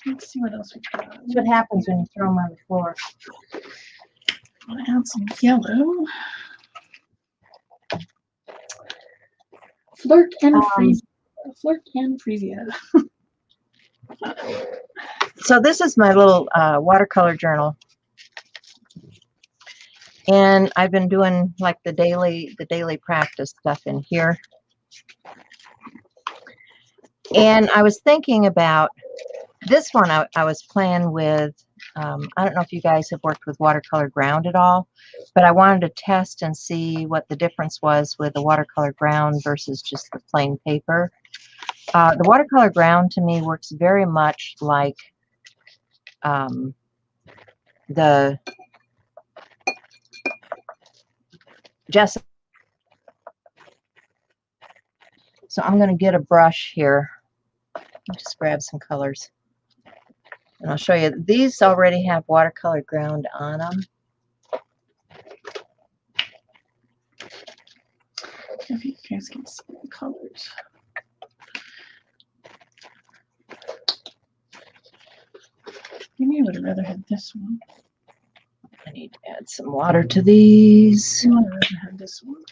Let's see what else we got. That's what happens when you throw them on the floor. I'm going to add some yellow. Flirt and freeze. Flirt and Frisia. So this is my little watercolor journal, and I've been doing like the daily practice stuff in here. And I was thinking about this one. I was playing with I don't know if you guys have worked with watercolor ground at all, but I wanted to test and see what the difference was with the watercolor ground versus just the plain paper. The watercolor ground to me works very much like the gesso. So I'm going to get a brush here. I'll just grab some colors. And I'll show you. These already have watercolor ground on them. If you guys can see the colors. Maybe I would have rather had this one. I need to add some water to these. I would have rather had this one.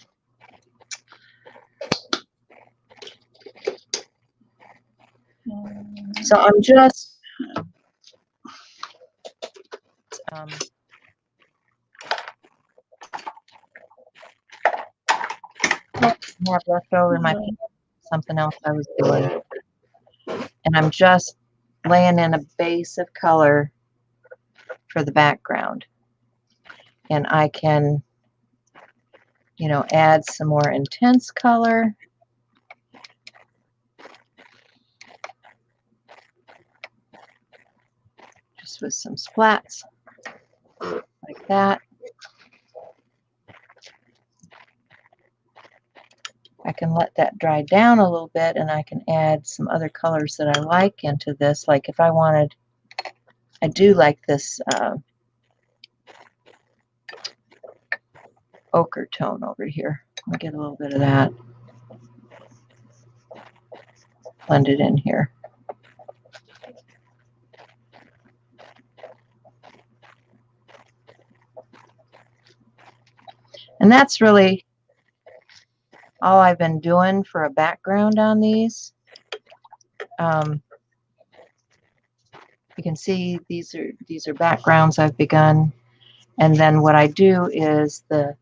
So I'm just have left over my something else I was doing, and I'm just laying in a base of color for the background, and I can, you know, add some more intense color. Just with some splats like that. I can let that dry down a little bit, and I can add some other colors that I like into this. Like if I wanted, I do like this ochre tone over here. I'll get a little bit of that. Blend it in here. And that's really all I've been doing for a background on these. You can see these are backgrounds I've begun, and then what I do is the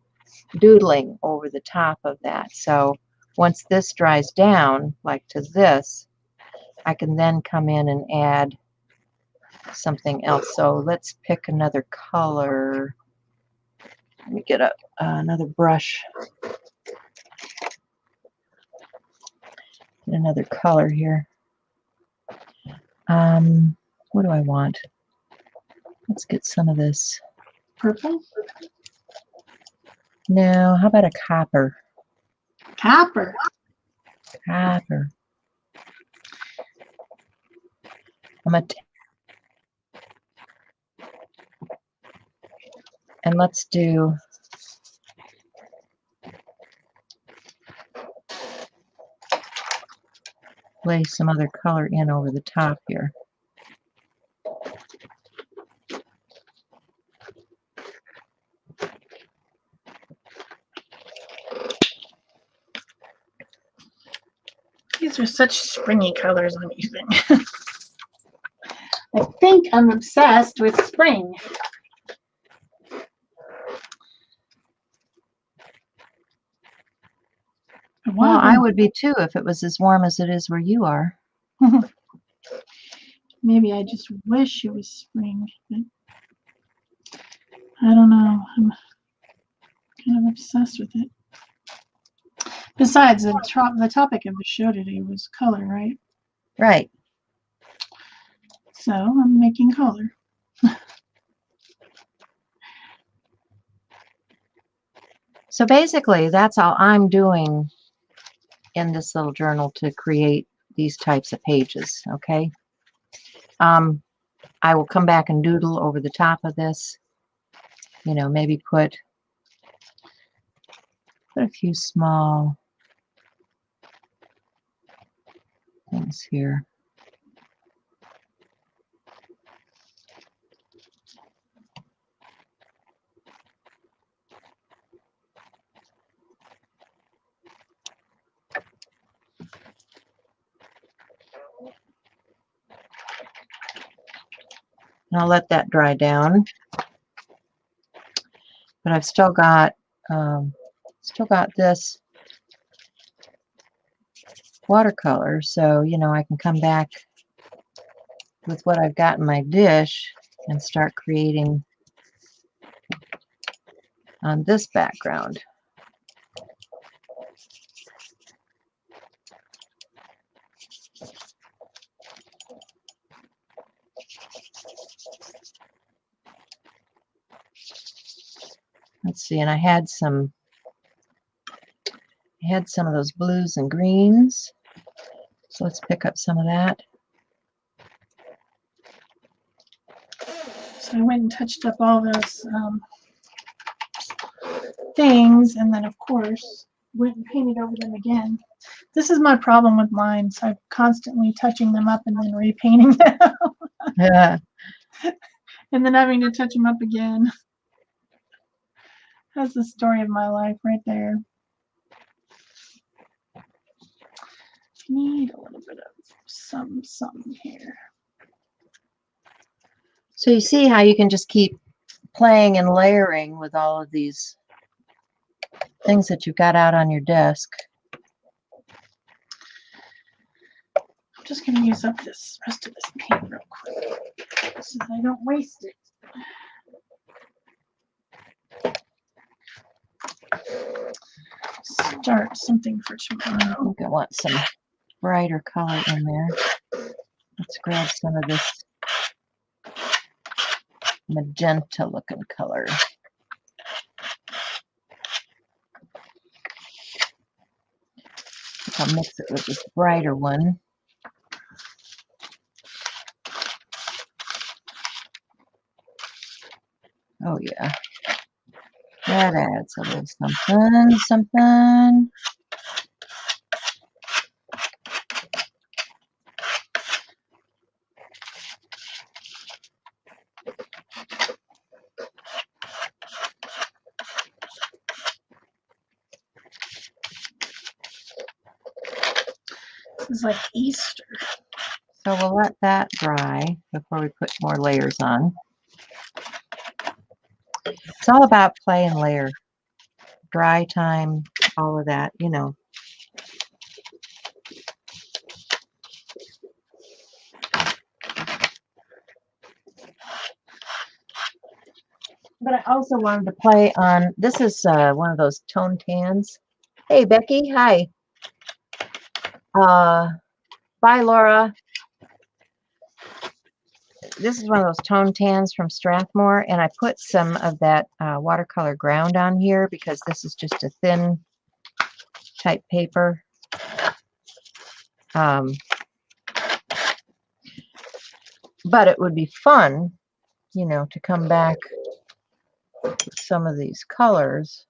doodling over the top of that. So once this dries down, like to this, I can then come in and add something else. So let's pick another color. Let me get another brush. Get another color here. What do I want? Let's get some of this. Purple? No, how about a copper? Copper. Copper. And let's do lay some other color in over the top here. These are such springy colors I'm using. I think I'm obsessed with spring. Well, I would be too if it was as warm as it is where you are. Maybe I just wish it was spring. But I don't know. I'm kind of obsessed with it. Besides, the topic of the show today was color, right? Right. So I'm making color. So basically, that's all I'm doing in this little journal to create these types of pages, okay? I will come back and doodle over the top of this, you know, maybe put a few small things here. And I'll let that dry down. But I've still got this watercolor, so you know I can come back with what I've got in my dish and start creating on this background. Let's see, and I had some of those blues and greens. So let's pick up some of that. So I went and touched up all those things, and then of course went and painted over them again. This is my problem with mine, so I'm constantly touching them up and then repainting them. Yeah. And then having to touch them up again. That's the story of my life right there. Need a little bit of some here. So you see how you can just keep playing and layering with all of these things that you've got out on your desk. I'm just going to use up this rest of this paint real quick so that I don't waste it. Start something for tomorrow. I think I want some brighter color in there. Let's grab some of this magenta looking color. I'll mix it with this brighter one. Oh yeah, that adds a little something. This is like Easter. So we'll let that dry before we put more layers on. It's all about play and layer. Dry time, all of that, you know. But I also wanted to play on, this is one of those tone tans. Hey, Becky, hi. Bye, Laura. This is one of those tone tans from Strathmore, and I put some of that watercolor ground on here because this is just a thin type paper. But it would be fun, you know, to come back with some of these colors.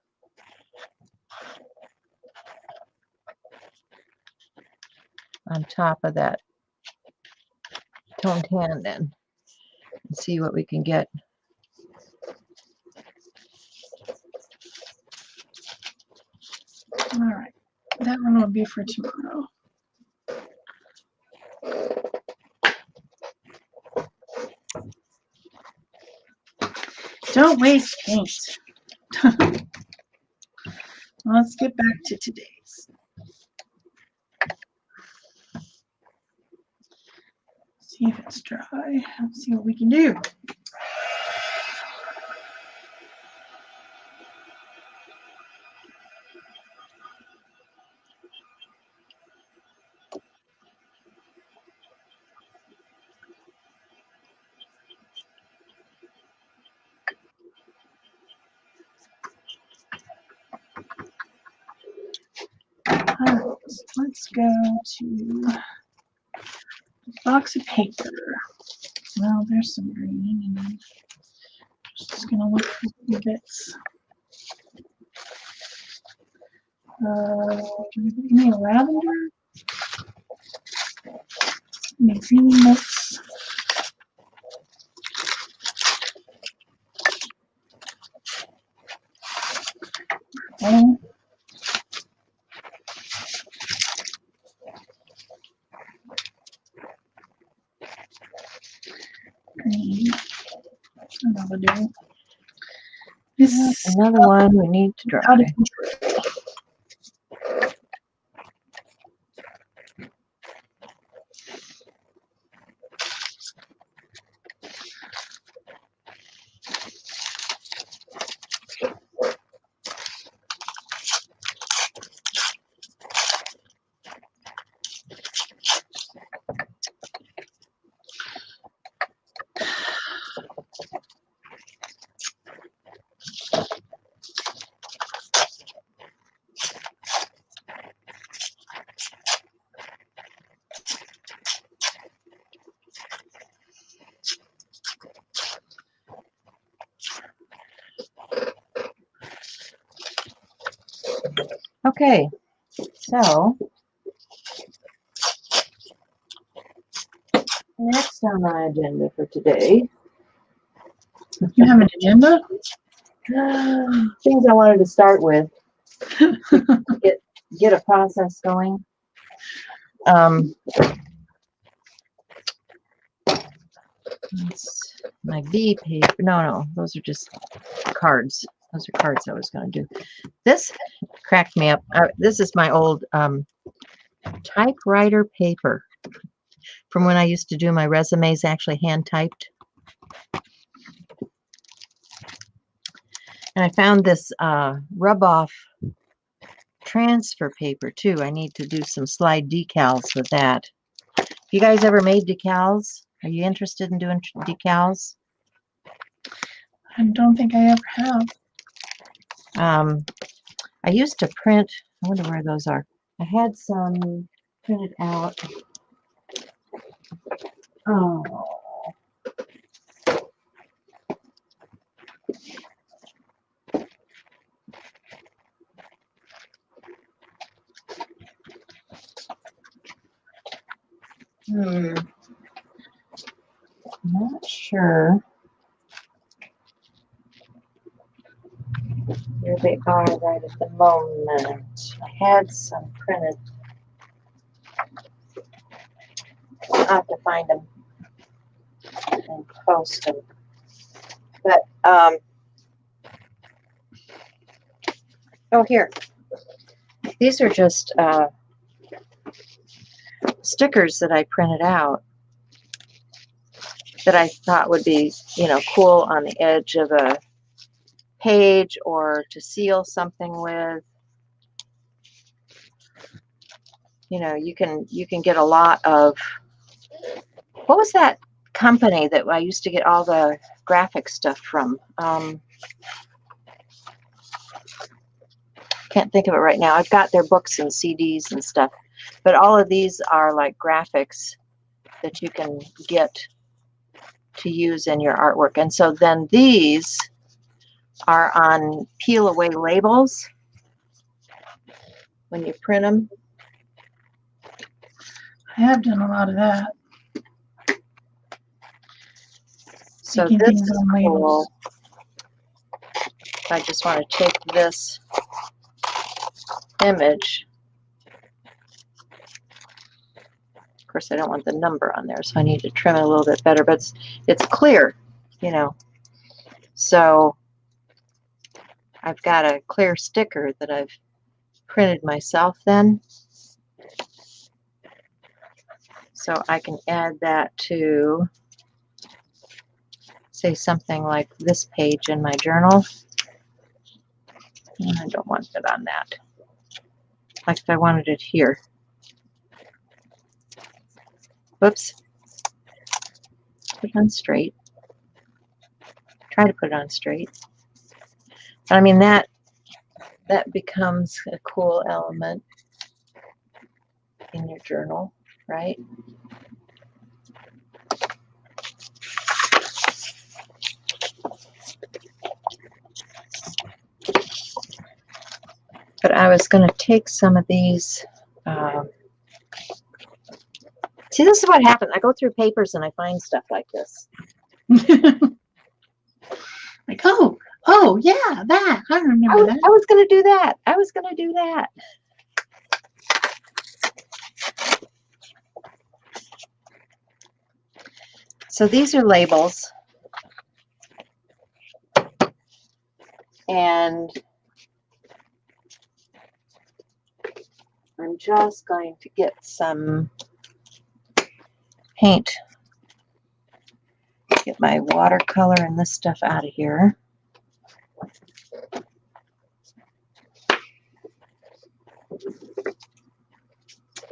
On top of that tone tan then, and see what we can get. All right, that one will be for tomorrow. Don't waste paint. Let's get back to today's. See if it's dry. Let's see what we can do. All right, let's go to a box of paper. Well, there's some green, and I'm just gonna look for the bits. Any lavender? Any green notes? Oh. Green. That'll do. This is Another one we need to dry. out of control. Okay, so next on my agenda for today, You have an agenda? things I wanted to start with to get a process going. It's my V paper. No, those are just cards. Those are cards I was going to do. This cracked me up. This is my old typewriter paper from when I used to do my resumes, actually hand typed. And I found this rub-off transfer paper too. I need to do some slide decals with that. You guys ever made decals? Are you interested in doing decals? I don't think I ever have. I used to print. I wonder where those are. I had some printed out. Oh. I'm not sure where they are right at the moment. I had some printed. I'll have to find them and post them. But, oh, here. These are just stickers that I printed out that I thought would be, cool on the edge of a page or to seal something with. You can get a lot of, what was that company that I used to get all the graphic stuff from? Can't think of it right now. I've got their books and CDs and stuff, but all of these are like graphics that you can get to use in your artwork. And so then these are on peel away labels when you print them. I have done a lot of that. So Making this things is on cool. labels. I just want to take this image. Of course, I don't want the number on there, so I need to trim it a little bit better, but it's clear, So I've got a clear sticker that I've printed myself then. So I can add that to, say, something like this page in my journal. I don't want it on that. Like if I wanted it here. Whoops. Put it on straight. Try to put it on straight. I mean, that becomes a cool element in your journal, right? But I was going to take some of these. See, this is what happens. I go through papers and I find stuff like this. Like, oh, yeah, that. I remember that. I was going to do that. I was going to do that. So these are labels. And I'm just going to get some paint. Get my watercolor and this stuff out of here.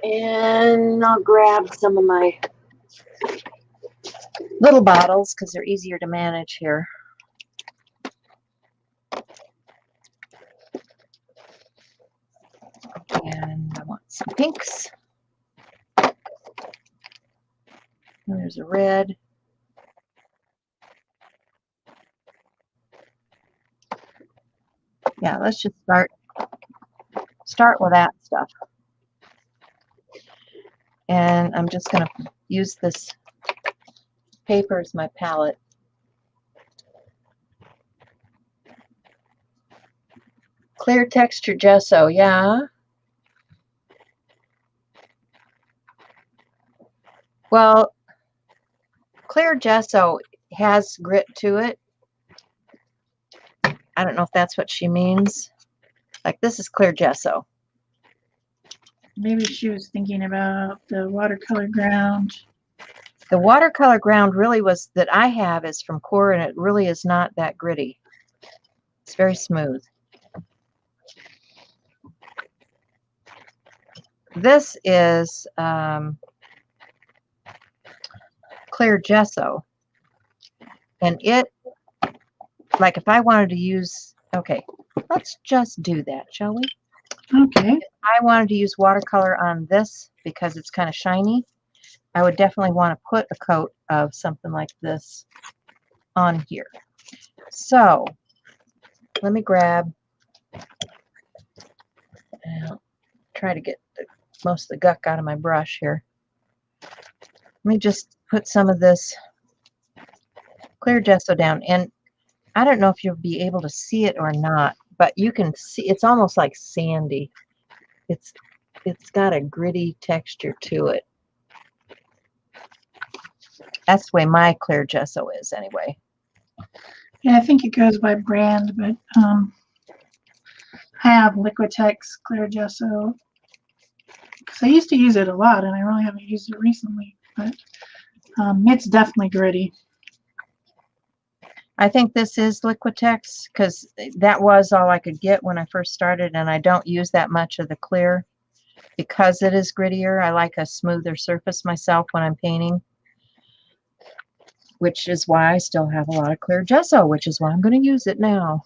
And I'll grab some of my little bottles because they're easier to manage here. And I want some pinks. And there's a red. Yeah, let's just start start with that stuff. And I'm just going to use this paper as my palette. Clear texture gesso, yeah. Well, clear gesso has grit to it. I don't know if that's what she means. Like, this is clear gesso. Maybe she was thinking about the watercolor ground. The watercolor ground really was that I have is from Core, and it really is not that gritty. It's very smooth. This is clear gesso, and it, like, if I wanted to use, okay, let's just do that, shall we? Okay. If I wanted to use watercolor on this because it's kind of shiny, I would definitely want to put a coat of something like this on here. So let me grab and try to get most of the guck out of my brush here. Let me just put some of this clear gesso down, and I don't know if you'll be able to see it or not, but you can see it's almost like sandy. It's got a gritty texture to it. That's the way my clear gesso is anyway. Yeah, I think it goes by brand, but I have Liquitex clear gesso because I used to use it a lot, and I really haven't used it recently. But it's definitely gritty. I think this is Liquitex because that was all I could get when I first started, and I don't use that much of the clear because it is grittier. I like a smoother surface myself when I'm painting, which is why I still have a lot of clear gesso, which is why I'm going to use it now.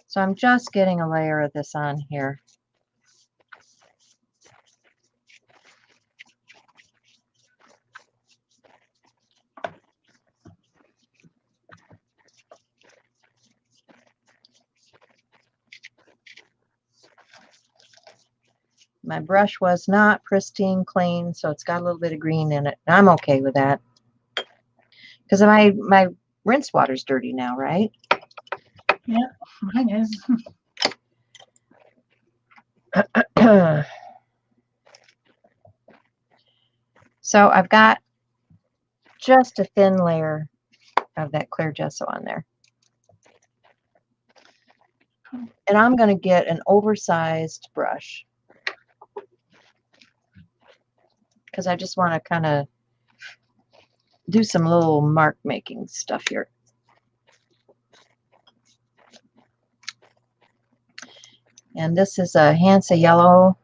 So I'm just getting a layer of this on here. My brush was not pristine clean, so it's got a little bit of green in it. I'm okay with that because my rinse water's dirty now, right? Yeah, mine is. So I've got just a thin layer of that clear gesso on there. And I'm going to get an oversized brush because I just want to kind of do some little mark making stuff here. And this is a Hansa yellow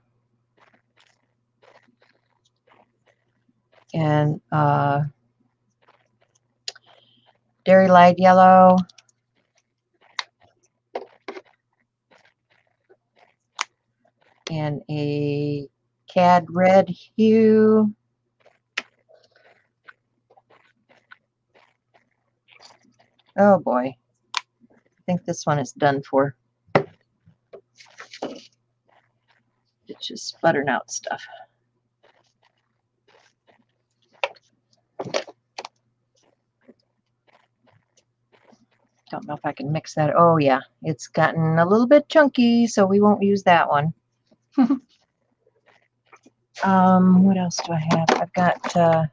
and Dairy Light yellow. And a cad red hue. Oh boy, I think this one is done for. It's just sputtering out stuff. Don't know if I can mix that. Oh yeah, it's gotten a little bit chunky, so we won't use that one. What else do I have? I've got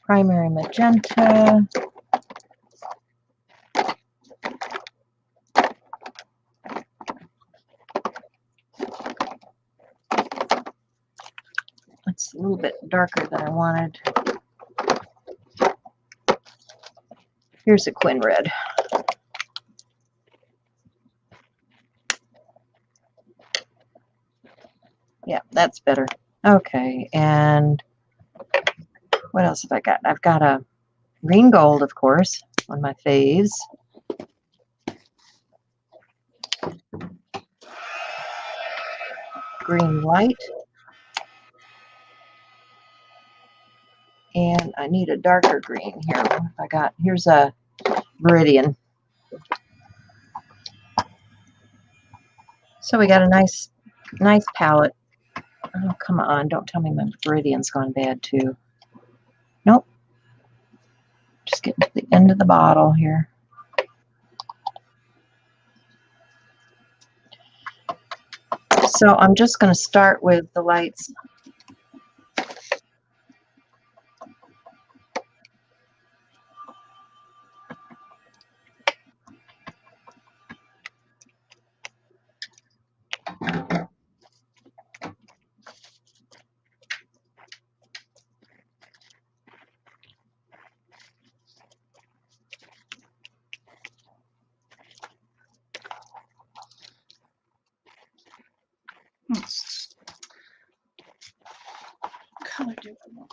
primary magenta. It's a little bit darker than I wanted. Here's a Quinn red. Yeah, that's better. Okay, and what else have I got? I've got a green gold, of course, one of my faves. Green light. And I need a darker green here. I got, here's a Viridian. So we got a nice palette. Oh, come on. Don't tell me my Viridian's gone bad too. Nope. Just getting to the end of the bottle here. So I'm just going to start with the lights. What color do I want?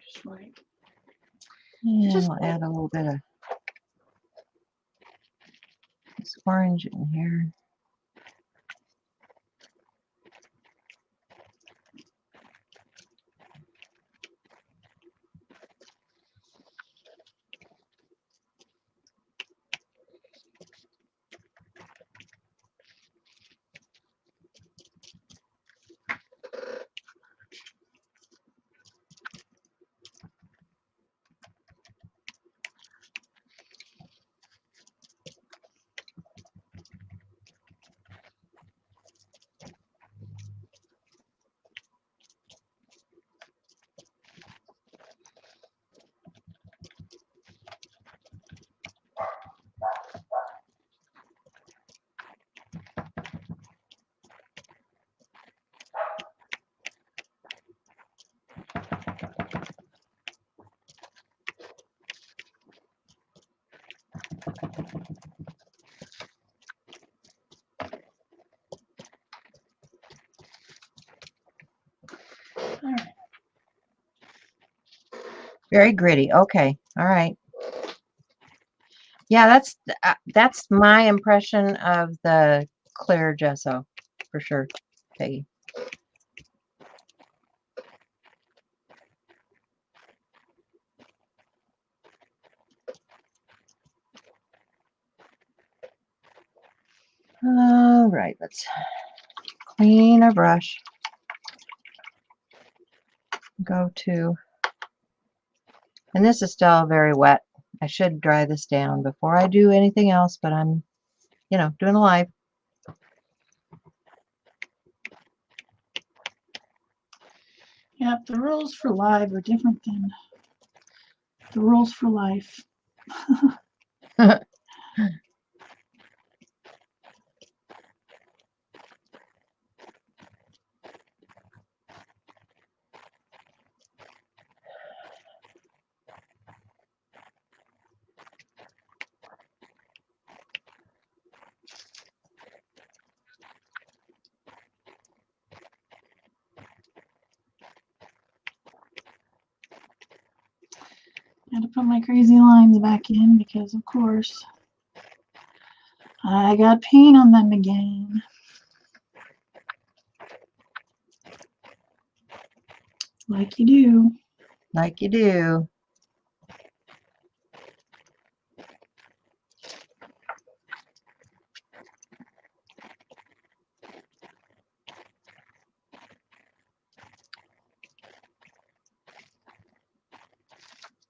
Just right. And Just we'll add a little bit of this orange in here. all right. Very gritty. Okay. All right. Yeah, that's my impression of the clear gesso for sure. Okay. All right, let's clean our brush. Go to, and this is still very wet. I should dry this down before I do anything else, but I'm, doing a live. Yep, the rules for live are different than the rules for life. Had to put my crazy lines back in because, of course, I got paint on them again. Like you do. Like you do.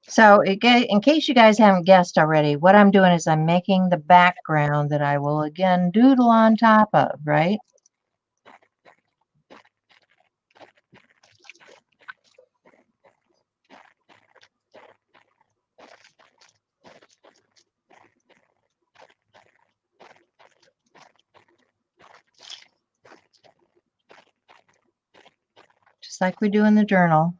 So in case you guys haven't guessed already, what I'm doing is I'm making the background that I will again doodle on top of, right? Just like we do in the journal.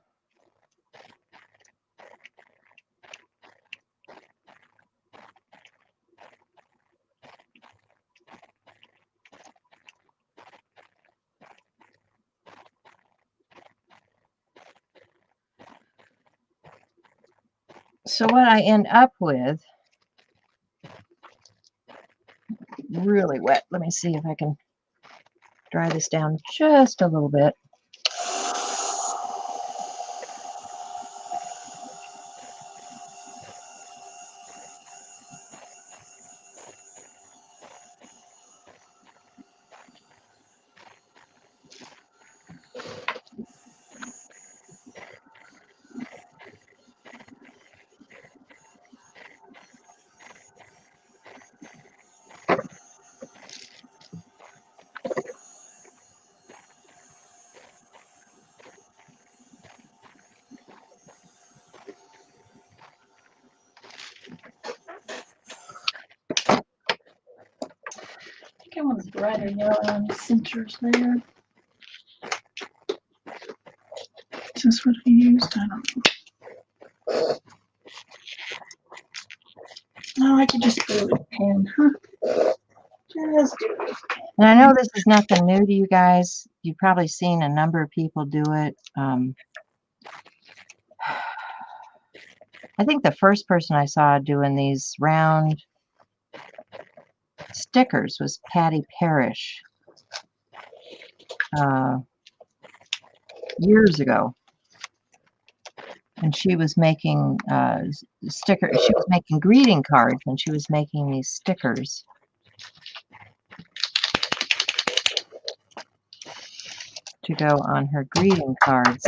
So what I end up with, really wet. Let me see if I can dry this down just a little bit. I think I want a brighter yellow on the centers there. Is this what I used? I don't know. Oh, I could just do it with pen, huh? Just do it with pen. And I know this is nothing new to you guys. You've probably seen a number of people do it. I think the first person I saw doing these round stickers was Patty Parrish years ago. And she was making stickers. She was making greeting cards, and she was making these stickers to go on her greeting cards.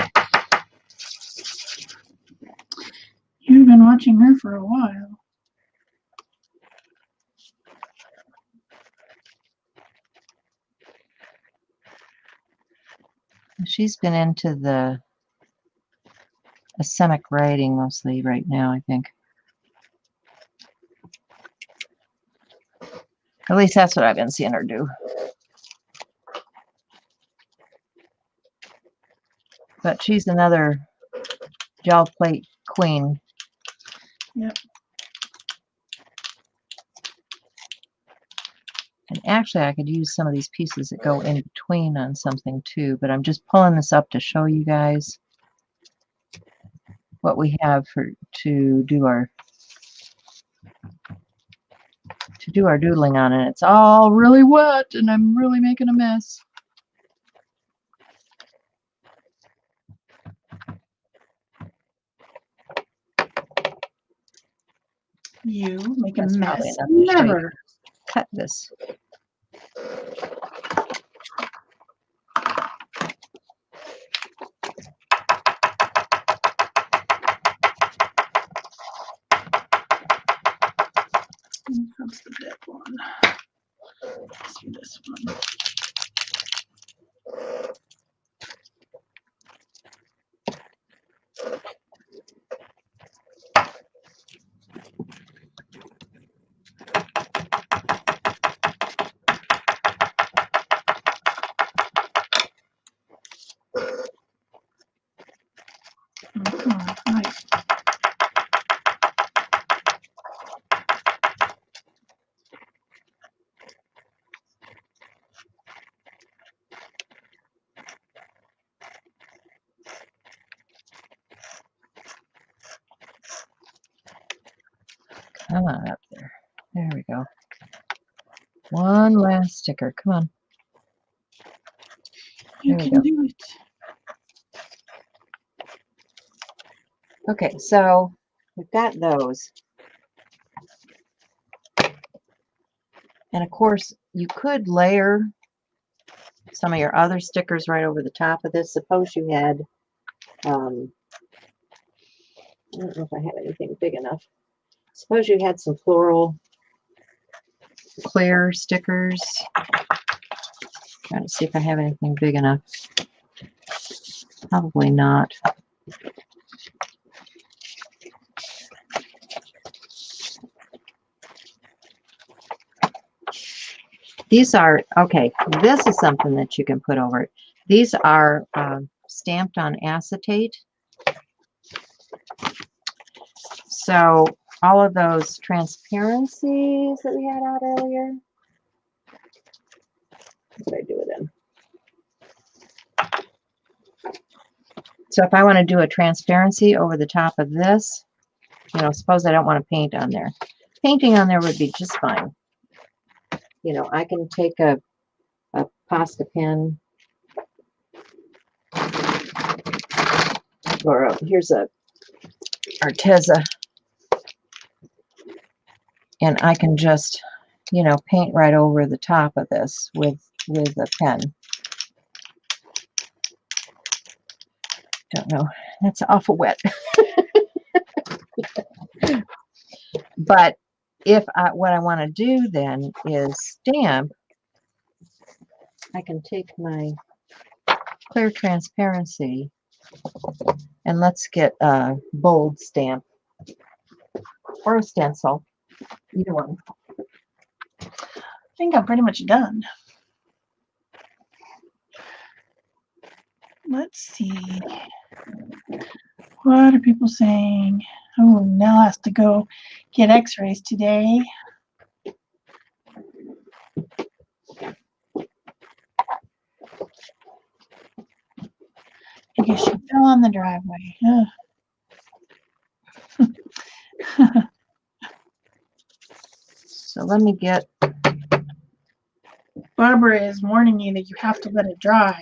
You've been watching her for a while. She's been into the asemic writing mostly right now, I think. At least that's what I've been seeing her do. But she's another gel plate queen. Yep. And actually, I could use some of these pieces that go in between on something too, but I'm just pulling this up to show you guys what we have to do our doodling on, and it's all really wet, and I'm really making a mess. You make a That's mess. probably enough to Never. cut this. That's the dead one. Let's do this one. Oh, come on. Right. Come on up there. There we go. One last sticker. Come on. You There we can go. do it. Okay, so we've got those. And of course, you could layer some of your other stickers right over the top of this. Suppose you had, I don't know if I have anything big enough. Suppose you had some floral clear stickers. Trying to see if I have anything big enough. Probably not. These are, okay, this is something that you can put over it. These are stamped on acetate. So all of those transparencies that we had out earlier, what did I do with them? So if I want to do a transparency over the top of this, you know, suppose I don't want to paint on there. Painting on there would be just fine. You know, I can take a pasta pen, or here's a Arteza, and I can just, you know, paint right over the top of this with a pen. Don't know, that's awful wet. But if what I want to do then is stamp, I can take my clear transparency and let's get a bold stamp or a stencil, either one. I think I'm pretty much done. Let's see. What are people saying? Oh, Nell has to go get x-rays today. Because she fell on the driveway. So let me get. Barbara is warning you that you have to let it dry.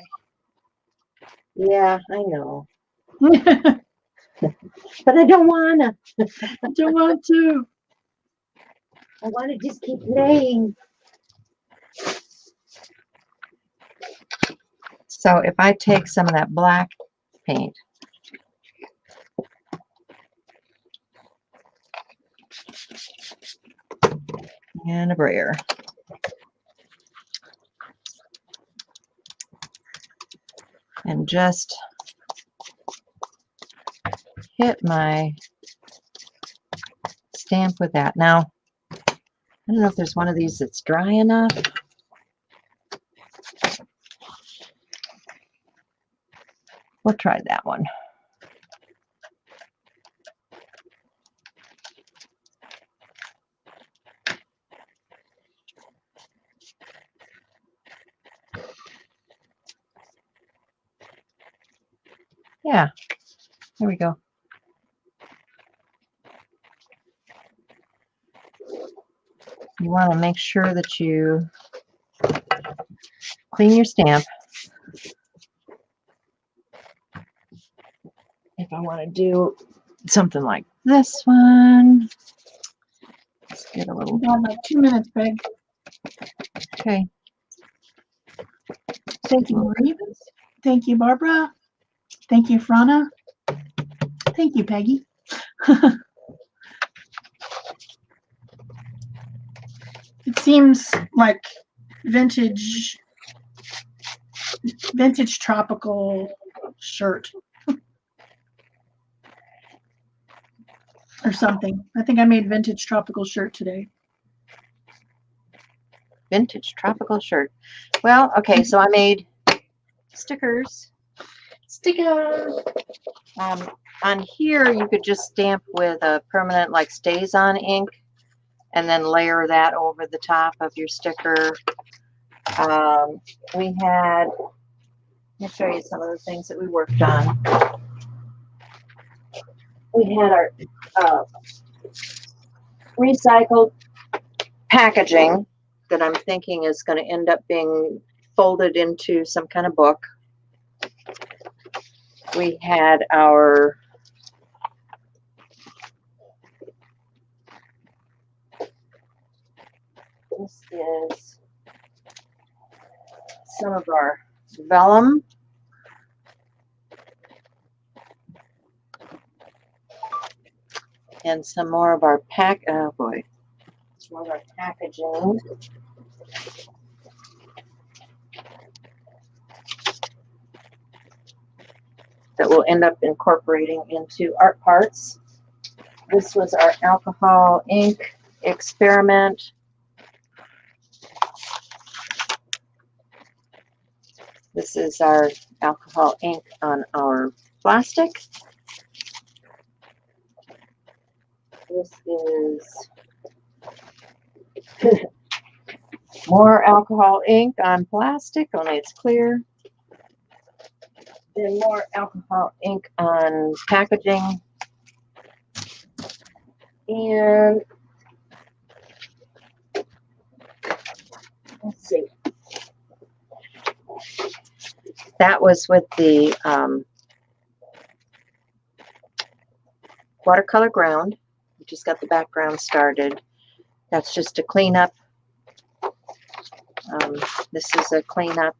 Yeah, I know. But I don't wanna. I don't want to. I want to just keep playing. So if I take some of that black paint and a brayer, and just hit my stamp with that. Now, I don't know if there's one of these that's dry enough. We'll try that one. Yeah, there we go. You want to make sure that you clean your stamp. If I want to do something like this one, let's get a little. We got like 2 minutes, Peg. Okay. Thank you, Marie. Thank you, Barbara. Thank you, Frana. Thank you, Peggy. It seems like vintage tropical shirt or something. I think I made vintage tropical shirt today. Vintage tropical shirt. Well, okay, so I made stickers. On here, you could just stamp with a permanent, like, stays on ink, and then layer that over the top of your sticker. We had, let me show you some of the things that we worked on. We had our recycled packaging that I'm thinking is going to end up being folded into some kind of book. We had our this is some of our vellum. And some more of our some more of our packaging. That we'll end up incorporating into art parts. This was our alcohol ink experiment. This is our alcohol ink on our plastic. This is more alcohol ink on plastic, only it's clear. Then more alcohol ink on packaging. And let's see. That was with the watercolor ground. We just got the background started. That's just a cleanup. This is a cleanup.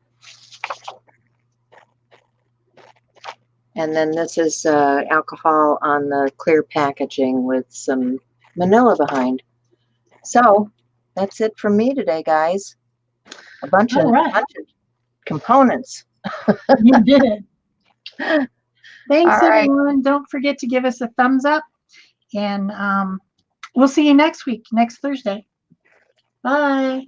And then this is alcohol on the clear packaging with some manila behind. So that's it from me today, guys. A bunch of components. You did it. Thanks, All right. everyone. Don't forget to give us a thumbs up. And we'll see you next week, next Thursday. Bye.